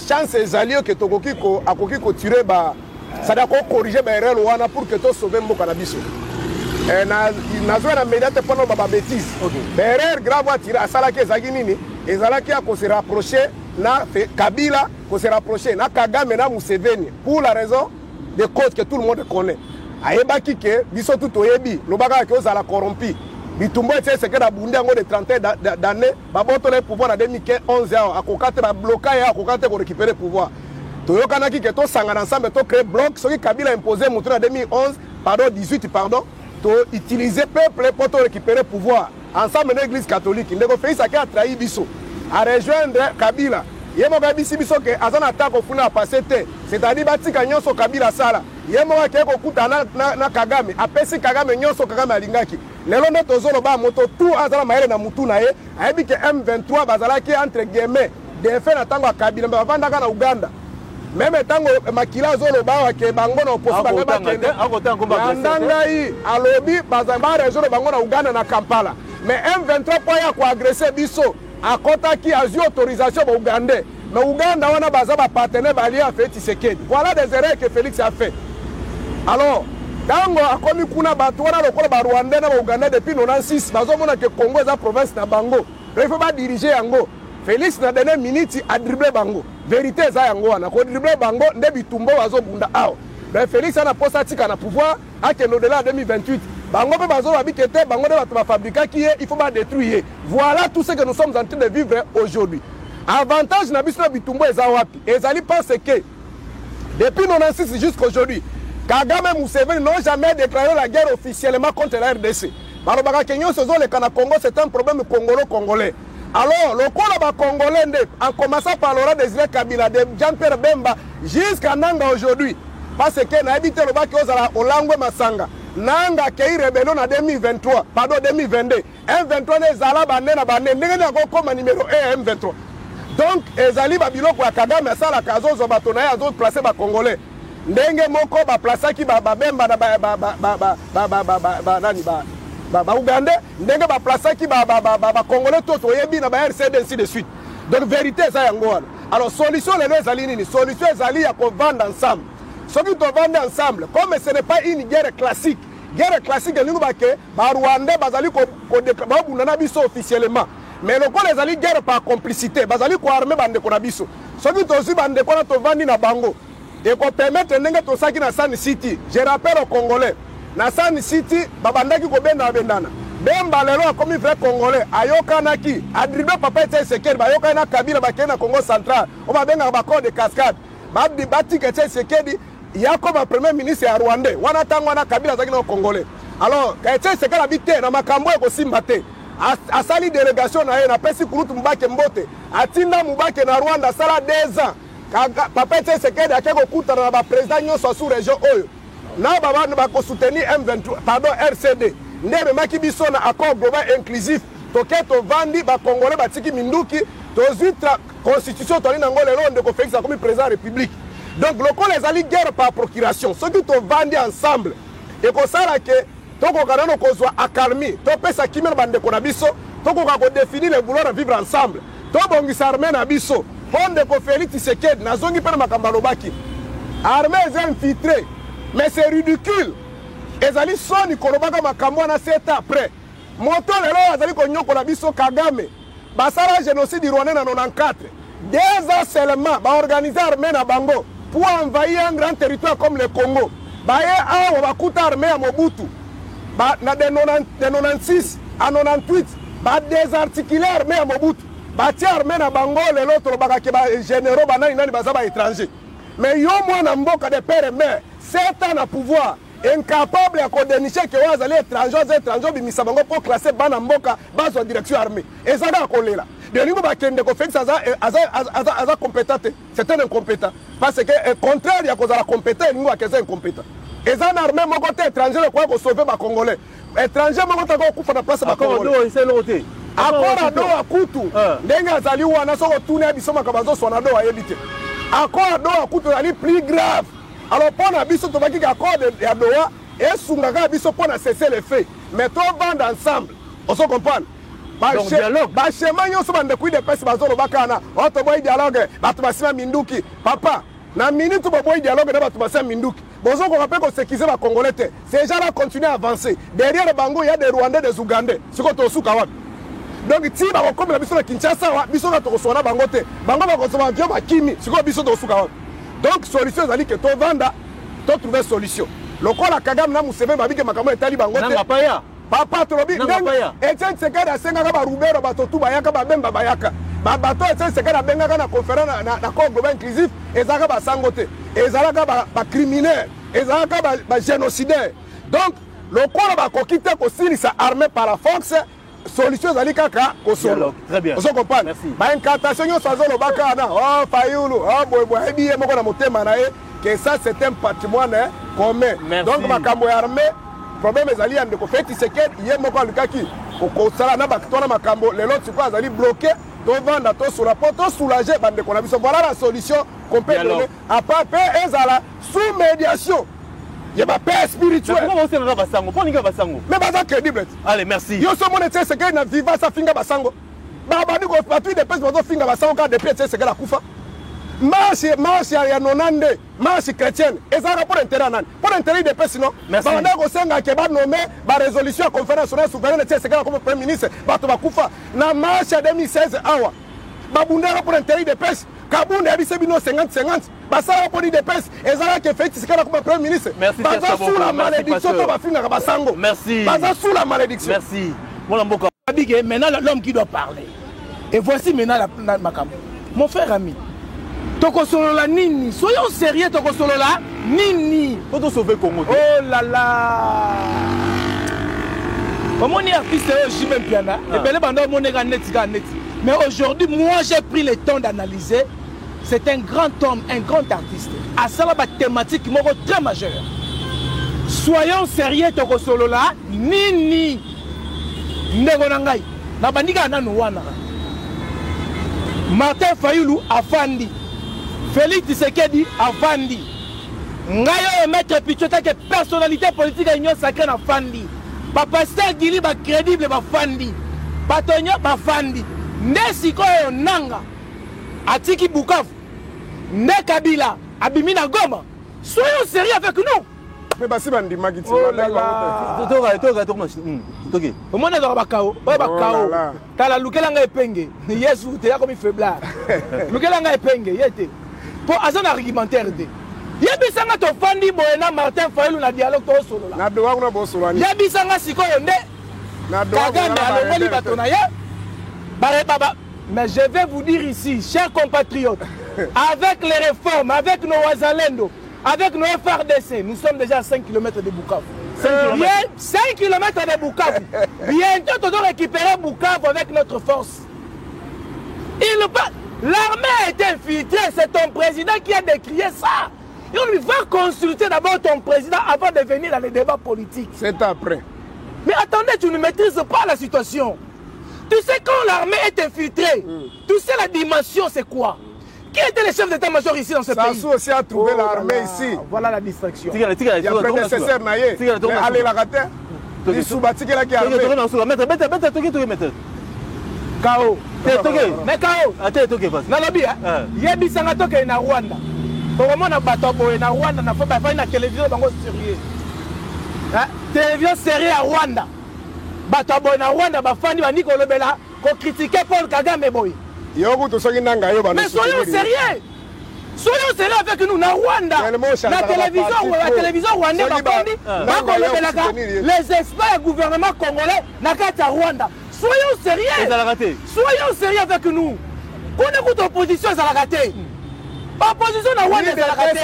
chance ezali que tokoki ko akoki ko tirer ba ça doit corriger ba erreur wana pour que to sauver mboka na biso. Nazo na médiate pendant ba bêtise. OK. Erreur grave à tirer asala ke ezaki nini? Ezalaki a ko se rapprocher na Kabila, ko se rapprocher na Kagame na Museveni pour la raison de cause que tout le monde connaît. Ayebaki ke biso tout oyebi lobaka ke ozala corrompu. Bitumbo ete c'est que la Burundi a de 30 d'années, baboto le pouvoir en 2011 a kokate ba bloquer a kokate ko récupérer pouvoir. Toyokana ki ke to sangana ensemble to créer bloc, ce qui Kabila imposé montre en 2011, pardon 18 pardon, to utiliser peuple pour to récupérer pouvoir. Ensemble l'église catholique, ndeko fait ça qui a trahi biso. A rejoindre Kabila. Yemo kabisi biso ke azana attaque funa passer te. C'est-à-dire batika nyonso Kabila sala. Yemo ke ko kuta na Kagame, apesi Kagame nyonso Kagame alingaki. Lelo ndo tozolo ba moto tout azala maele na mutu na ye. Ayebi ke M23 bazala ki entre guillemets de fait na tango Kabila bavanda kana Uganda. Même tango makila zolo ba ke bango na opposition bangaba kende. Ndanga yi alobi bazamba région bango na Uganda na Kampala. Mais M23 kwa ya ko agresser biso. À côté qui a eu autorisation au Ouganda. Mais Ouganda, on a basé un partenaire allié à fait Tshisekedi. Voilà des erreurs que Félix a fait. Alors, quand on a connu Kuna Batouana, le Rwandais et Ouganda depuis 1996, on a que Congo est la province de Bango. Il ne faut pas diriger Yango. Félix n'a donné minute à dribbler Bango. Vérité, c'est Yango. On a dribbler Bango, Nebi Tumbo, Azo Bunda. Mais Félix a posé à pouvoir à au-delà de 2028. Bango pe bazo babikete bango de ba fabriquer qui il faut pas détruire. Voilà tout ce que nous sommes en train de vivre aujourd'hui. Avantage na biso na bitumbo ezawapi. Ezali pense que depuis 1996 jusqu'à aujourd'hui, Kagame et Museveni n'ont jamais déclaré la guerre officiellement contre la RDC. Malobaka Kenyo sozo le Kana Congo c'est un problème congolais. Alors le Koloba congolais en commençant par Laurent Désiré Kabila de Jean-Pierre Bemba jusqu'à Nanga aujourd'hui parce que na habité le baki ozala Olangwe Masanga. Nanga kei rebellion en 2023, pardon 2022. M23 ne zala bande na bande. Ndenge na ko comme numéro 1 M23. Donc ezali babiloko ya Kagame asala kazo zo bato na ya zo placer ba congolais. Ndenge moko ba placer ki ba bemba na ba Uganda, ndenge ba placer ki ba congolais toto yebi na ba RCD ainsi de suite. Donc vérité ça yango wana. Alors solution les ezali nini? Solution ezali ya ko vendre ensemble. Ceux qui doivent vendre ensemble, comme ce n'est pas une guerre classique. Guerre classique, nous ba Rwanda bazali ko na biso officiellement. Mais le ko les ali guerre par complicité, bazali ko armer bande ko na biso. Ceux qui aussi bande ko na to vandi na bango. Et ko permettre ndenge to saki na Sun City. Je rappelle aux Congolais, na Sun City babandaki ko benda bendana. Bemba lelo comme vrai Congolais, ayokanaki, adribe papa ete sekeri, bayokana Kabila bakena Congo central. On va benga ba corps de cascade. Babdi bati ke sekeri ya comme premier ministre ya Rwanda. Wana tango na Kabila zaki na Congolais. Alors, ete sekeri habité na makambo ko simbate. Asali délégation na ye na pesi kurutu mbake mbote. Atinda mbake na Rwanda sala 2 ans. Papa ete sekeri akeko kutana na ba président nyonso sous région oyo. Na baba ba ko soutenir M23, pardon RCD. Ndebe maki biso na accord global inclusif toketo vandi ba congolais batiki minduki tozuitra constitution toni nango lelo ndeko Félix comme président de la République. Donc le les alliés guerre par procuration ceux qui to vandi ensemble et ko sala ke toko kanano ko zwa akarmi to pesa kimena bande ko na biso toko ka ko définir les vouloir vivre ensemble to bongisa armée na biso ponde ko Félix Tshisekedi na zongi pena makamba lobaki armée est infiltrée mais c'est ridicule. Ezali soni kolobaka makambo na 7 ans après. Moto lelo azali konyoko na biso Kagame. Basala génocide du Rwanda na 94. 2 ans seulement ba organiser armée na bango pour envahir un grand territoire comme le Congo. Ba ye awa bakuta armée ya Mobutu. Ba na de 96 à 98 ba désarticuler armée ya Mobutu. Ba tia armée na bango lelo tolobaka ke ba généraux banani nani baza ba étranger. Mais yo mwana mboka de père et mère 7 ans na pouvoir. Incapable à dénicher que les étrangers bimisa bango pour classer bana mboka base direction armée et ça va coller là de niveau bakende ko fait ça aza compétent c'est un incompétent parce que contraire ya cause la compétent niveau que c'est incompétent et ça armée mon côté étranger quoi ko sauver ba congolais étranger mon côté ko kufa na place ba congolais c'est l'autre accord ado akutu ndenge azali wana so ko tourner biso makabazo sona do ayebite accord ado akutu ali plus grave. Alors pour la biso to baki accord de Doha et sungaka biso pour cesser les faits mais to vendre ensemble on se comprend ba dialogue ba schéma nyoso bande ku de pesi bazolo bakana o to boy dialogue batu basima minduki papa na minute to boy dialogue na batu basima minduki bozo ko rappelle ko sécuriser ba congolais ces gens là continuent à avancer derrière le bango il y a des Rwandais des Ougandais siko to suka wapi donc ti ba ko comme la biso na Kinshasa wa biso na to ko sona bango te bango ba ko so ba ba kimi siko biso to suka wapi. Donc solution c'est que to vanda to trouver solution. Lokola Kagame na Museveni babike makambo etali bango te. Papa to lobi ndenga Etienne Tshisekedi asenga ka ba Rubero bato tu bayaka ba bemba bayaka. Ba bato Etienne Tshisekedi benga na conférence na corps global inclusif ezaka ba sangote. Ezalaka ba criminel, ezalaka ba génocidaire. Donc lokola ba kokite ko silisa armée par la force solution zali kaka ko solo. Très bien. On se comprend. Ba incantation yo sazo lobaka na oh Fayulu oh boy ebiye moko na motema na e que ça c'est un patrimoine commun. Donc makambo ya armée problème ezali ande ko feti sekedi ye moko alukaki ko sala na bakitona makambo lelo tiko azali bloqué to vanda to sur rapport to soulager bande ko na biso voilà la solution qu'on peut donner à part ezala sous médiation. Il y a ma paix spirituelle. Comment on s'en va basango? Pour ninga basango. Mais baza crédible. Allez, merci. Yo so monete c'est que na viva sa finga basango. Ba ba ni ko patui de pèse bazo finga basango ka depuis c'est que la kufa. Marche ya nonande, marche chrétienne. Et ça pour intérêt nan. Pour intérêt de pèse non. Ba na ko senga ke ba nommer ba résolution à conférence nationale souveraine c'est que comme premier ministre ba to ba kufa. Na marche 2016 awa. Ba bundera pour intérêt de pèse. Kabunda abise bino 50-50. Basara pour des pèses. Et ça qui fait c'est comme premier ministre. Merci. Baza sous la malédiction to ba finga ba sango. Merci. Baza sous la malédiction. Merci. Mon amboka. Maintenant l'homme qui doit parler. Et voici maintenant la makambo. Mon frère ami. Toko solo la nini. Soyons sérieux toko solo la nini. Faut te sauver Congo. Oh là là. Comment on est artiste Jimem Piana. Et ben les bandes mon nega netika net. Mais aujourd'hui, moi j'ai pris le temps d'analyser. C'est un grand homme, un grand artiste. À ça, la thématique très majeure. Soyons sérieux, Toko Solo là. Nini. Ndegonangai. Na bandiga na nuwana. Martin Fayulu afandi, Félix Tshisekedi afandi, Ngayo Maître Pichota que personnalité politique à Union Sacrée afandi, Pasteur Gili ba crédible ba fandi, Batonyo ba fandi, Nesiko Nanga, Atiki Bukavu, Ne Kabila, Abimina Goma, soyons sérieux avec nous. Mais basi bandi magiti. Au moins dans bakao, bakao. Tala lukelanga epenge. Yesu te ya comme faiblard. Lukelanga epenge yete. Pour azan argumentaire de. Yebisanga to fandi boena Martin Fayulu na dialogue to solo la. Na doa kuna bo solo ni. Yebisanga sikoyo nde. Na doa kuna ngoli batona ya. Bare baba. Mais je vais vous dire ici, chers compatriotes, avec les réformes, avec nos Wazalendo, avec nos FRDC, nous sommes déjà à 5 km de Bukavu. 5 km de Bukavu. Bientôt, on doit récupérer Bukavu avec notre force. L'armée a été infiltrée, c'est ton président qui a décrié ça. Et on lui va consulter d'abord ton président avant de venir dans les débats politiques. C'est après. Mais attendez, tu ne maîtrises pas la situation. Tu sais quand l'armée est infiltrée, tu sais la dimension c'est quoi? Qui était le chef d'état-major ici dans ce pays? Sassou aussi a trouvé l'armée ici. Voilà la distraction. Il y a prédécesseur naïe. Allez la rater. Il soubatique là qui a armé. K.O. Mais K.O. Nalobi, yebi sanga toke na Rwanda. Comment na bato boye na Rwanda na fa na télévision bango sérieux. Télévision sérieux à Rwanda. Bato boye na Rwanda ba fandi ba Nico Lobela ko critiquer Paul Kagame boy. Mais soyons sérieux. Soyons sérieux avec nous. Na Rwanda, la télévision rwandaise, les experts du gouvernement congolais, na kata Rwanda. Soyons sérieux. Soyons sérieux avec nous. Qu'on écoute l'opposition, ça l'a raté. L'opposition na Rwanda, ça l'a raté.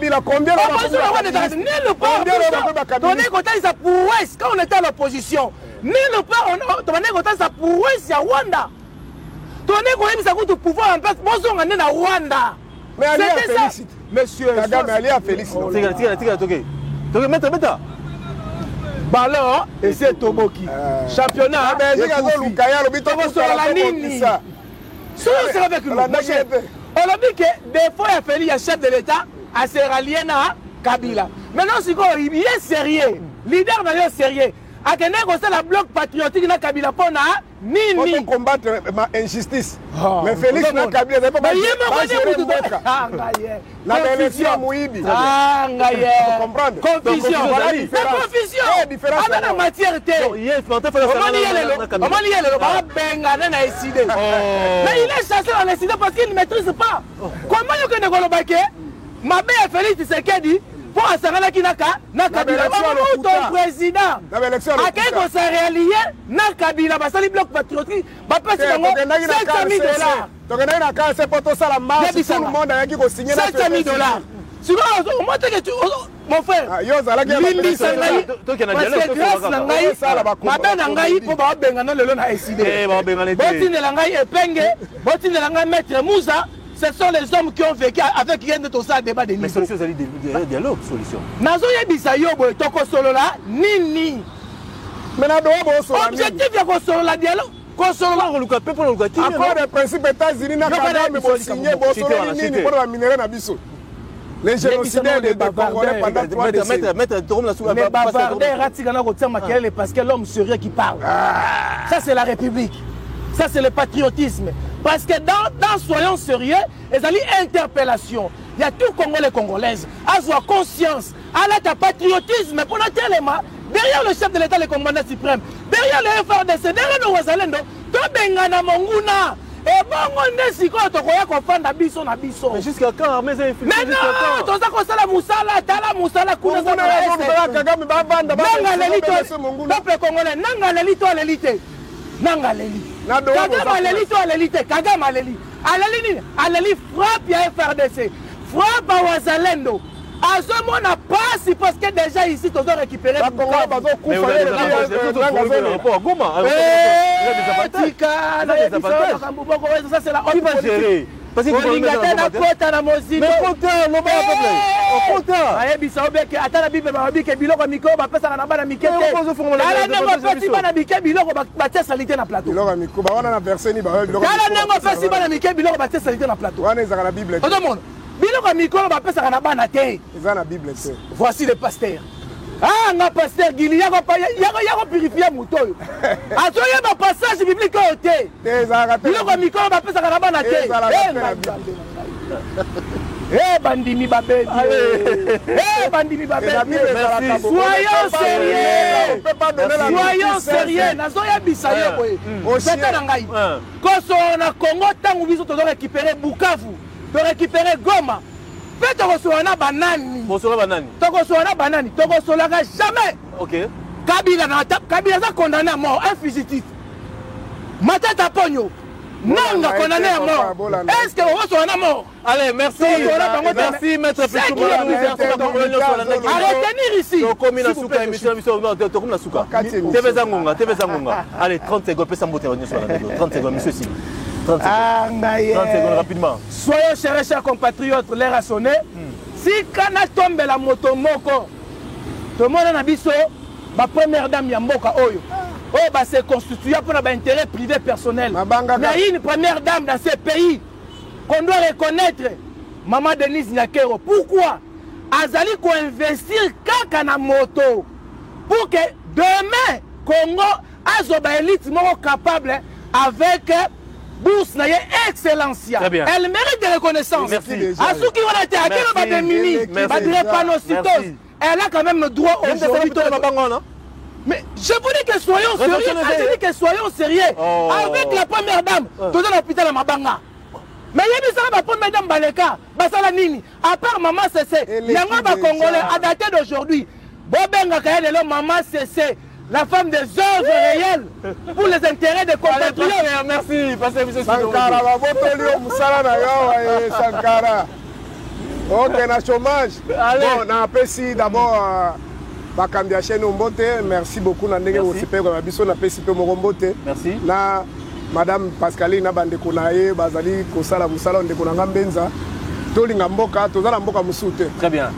L'opposition na Rwanda, ça l'a raté. Ni le pas, donné côté ça prouesse quand on était à l'opposition. Ni le pas, donné côté ça prouesse à Rwanda. Donné qu'on aime ça coûte pouvoir en place, moi on est à Rwanda. Mais Ali a félicite. Monsieur Kagame, Ali a félicite. Bah alors, et c'est Toboki. Championnat, sur la ligne. Soyons sérieux avec nous. On a dit que des fois il a fallu un chef de l'État à Sierra Leone à Kabila. Maintenant, il est sérieux. Leader d'ailleurs sérieux. À quel moment la bloc patriotique na Kabila pona nini pour combattre l'injustice. Mais Félix na Kabila c'est pas mal. La élection Mouibi. Ah ngaye. Comprendre. Confusion. Confusion. Dans la matière té. Comment lier le ba benga na décider. Mais il est chassé dans décider parce qu'il ne maîtrise pas. Comment yo connaît Golobake? Ma belle Félix Tshisekedi pour assanger Kinaka, na Kabila, ton président. À quel qu'on s'est réallié, na Kabila, bah ça les blocs patriotiques, bah pas si on a $700 000. Donc on a un c'est pour tout ça la masse, tout le monde a qui signé $700 000. Sinon, moi que tu, mon frère, Limbi Sangaï, parce que grâce Nangaï, ma belle Nangaï pour ba benga na lelo na décidé. Botine Nangaï et Penge, Botine Nangaï maître Moussa. Ce sont les hommes qui ont vécu avec rien de tout ça, débat de niveau. Mais solution, c'est dialogue, solution. Nazo yebisa yobo toko solo la nini. Mais na doa bo solo. Objectif ya ko solo la dialogue. Ko solo la ko pe pour le gati. Encore le principe États-Unis na Kagame bo signer bo solo nini pour la minerai na biso. Les génocidaires des Congolais pendant 3 décennies. Les bavardaires ratigana ko tsama kelele parce que l'homme sérieux qui parle. Ça c'est la République. Ça c'est le patriotisme. Parce que dans soyons sérieux, il y a une interpellation. Il y a tout Congolais et Congolaises. Avoir conscience, à la patriotisme pour notre élément. Derrière le chef de l'État, le commandant suprême. Derrière le FRDC, derrière le Wazalendo. Tout Bengana Monguna. Et bon, on est si quand on fait un abisso, na biso. Mais jusqu'à quand? Mais non, tout ça qu'on la moussala, tala moussala, kuna ça. Kagame ba banda ba. Nanga l'élite, peuple congolais, nanga l'élite, l'élite. Nanga l'élite. Kagame aleli à l'élite, Kagame aleli. Aleli frappe à FRDC, frappe à Wazalendo. À ce moment, on n'a pas si parce que déjà ici, tu dois récupérer. Ça c'est la haute politique. Parce que okota ayebisa obeke ata na bible babike biloko mikolo bapesaka na bana mike te tala ndenge opesi bana mike biloko batie salite na plateau biloko mikolo bawana na verset ni bawe biloko tala ndenge opesi bana mike biloko batie salite na plateau wana ezaka na bible ozomona biloko mikolo bapesaka na bana te eza na bible te voici le pasteur nga pasteur Gili yako purifier moto oyo azoyeba passage biblique oyo te biloko mikolo bapesaka na bana te bandimi babebi bandimi babebi soyons sérieux nazoyebisa yo boye pete na ngai kosola na Congo ntango biso tozo récupérer Bukavu to récupérer Goma mpe tokosola na banani tokosolaka jamais Kabila aza condamné à mort un fugitif Matata Ponyo Nanga condamné à mort. Est-ce que vous êtes à mort? Allez, merci. Merci, maître Pichou. À retenir ici. Allez, 30 secondes. 30 secondes, monsieur Sim. 30 secondes, rapidement. Soyons chers compatriotes, l'air a sonné. Si Kana tombe la moto moko, tout le monde a biso, ma première dame Yamboka Oyo. Oh, bah c'est constitué pour l'intérêt privé personnel. Il y a une première dame dans ces pays qu'on doit reconnaître. Maman Denise Nyakero. Pourquoi? Azali ko investir kaka na moto pour que demain Congo azoba élite moko capable avec bourse na excellencia. Elle mérite de reconnaissance. Asuki on a été à quel bademini, badre panocitose. Elle a quand même le droit aujourd'hui. Mais je vous dis que soyons sérieux. Je dis que soyons sérieux. Avec la première dame, tout dans l'hôpital à Mabanga. Mais il y a la première dame Baleka, Basala Nini. À part Maman Cessé, il y a un Congolais à dater d'aujourd'hui. Bobenga Kaele, Maman Cessé, la femme des œuvres réelles pour les intérêts des compatriotes. Merci, passez monsieur Sankara, Sankara. Ok, na chômage. Bon, on a apprécié d'abord. Bakambi chaîne Mbote, merci beaucoup na ndenge osepeko na biso na pesi pe Mbote. Merci. Na madame Pascaline na bandeko na ye bazali kosala musala ndeko na ngambenza. Tolinga mboka, tozala mboka musute. Très bien.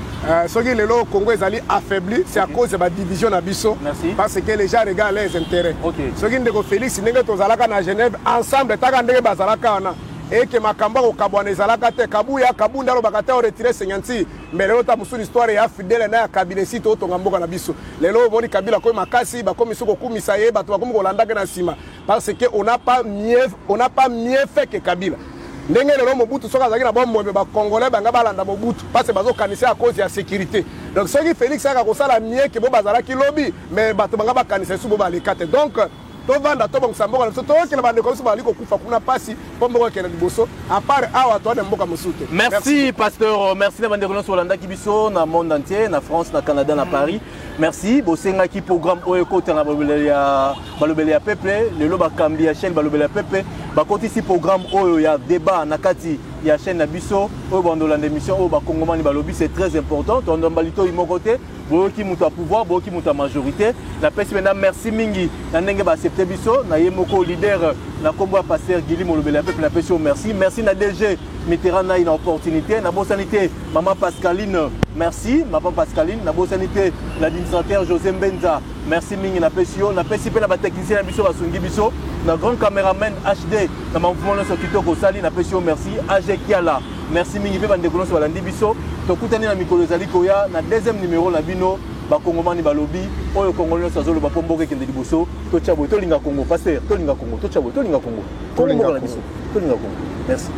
Soki lelo Congo ezali affaibli, c'est à cause de la division na biso. Merci. Parce que les gens regardent leurs intérêts. OK. Soki ndeko Félix ndenge tozalaka na Genève ensemble taka ndenge bazalaka na et que makamba ko kabwana ezalaka te kabuya kabunda lo bakata o retirer 50 mais lelo ta musu histoire ya fidèle na ya kabila site to ngamboka na biso lelo moni kabila ko makasi ba komi soko kumisa ye bato bakomi ko landaka na sima parce que on n'a pas mieux fait que Kabila ndenge lelo Mobutu soka zaki na bombo ba congolais banga balanda Mobutu parce que bazo kanisa à cause de la sécurité donc ce qui Félix aka ko sala mieux que bo bazala ki lobby mais bato banga ba kanisa su bo ba lekate donc tovanda tobongisa mboka na biso tokende bandeko biso bali kokufa kuna pasi mpo mboka ekende liboso apart awa toade mboka mosute. Merci pasteur, merci na bandeko nyonso olandaki biso na monde entier, na France, na Canada, na Paris. Merci bosengaki programme oyo ekotanga balobele ya peuple lelo bakambi ya chaîne balobele ya peuple bakotisi programme oyo ya débat na kati ya chaîne na biso oyo bandolanda émission oyo bakongomani balobi c'est très important tondambalito imoko te boyoki moto ya pouvoir boyoki moto ya majorité napesi maintenant merci mingi na ndenge baaccepte biso na ye moko leader na kombo ya pasteur Gili molobele ya peuple napesi yo merci na DG Mitterrand na opportunité na bosanité maman Pascaline merci maman Pascaline na bosanité l'administrateur José Mbenza merci mingi napesi yo napesi pe na bateknicien na biso basungi biso na grand caméraman HD na mouvement nyonso kitoko sali napesi yo merci AG Kiala merci mingi pe bandeko nyonso balandi biso tokutani na mikolo ezali koya na deuxième numéro na bino bakongomani balobi oyo kongolo nyonso azoloba mpo mboka ekende liboso totya boye tolinga Congo pasteur tolinga Congo totya boye tolinga Congo Congo mboka na biso tolinga Congo merci.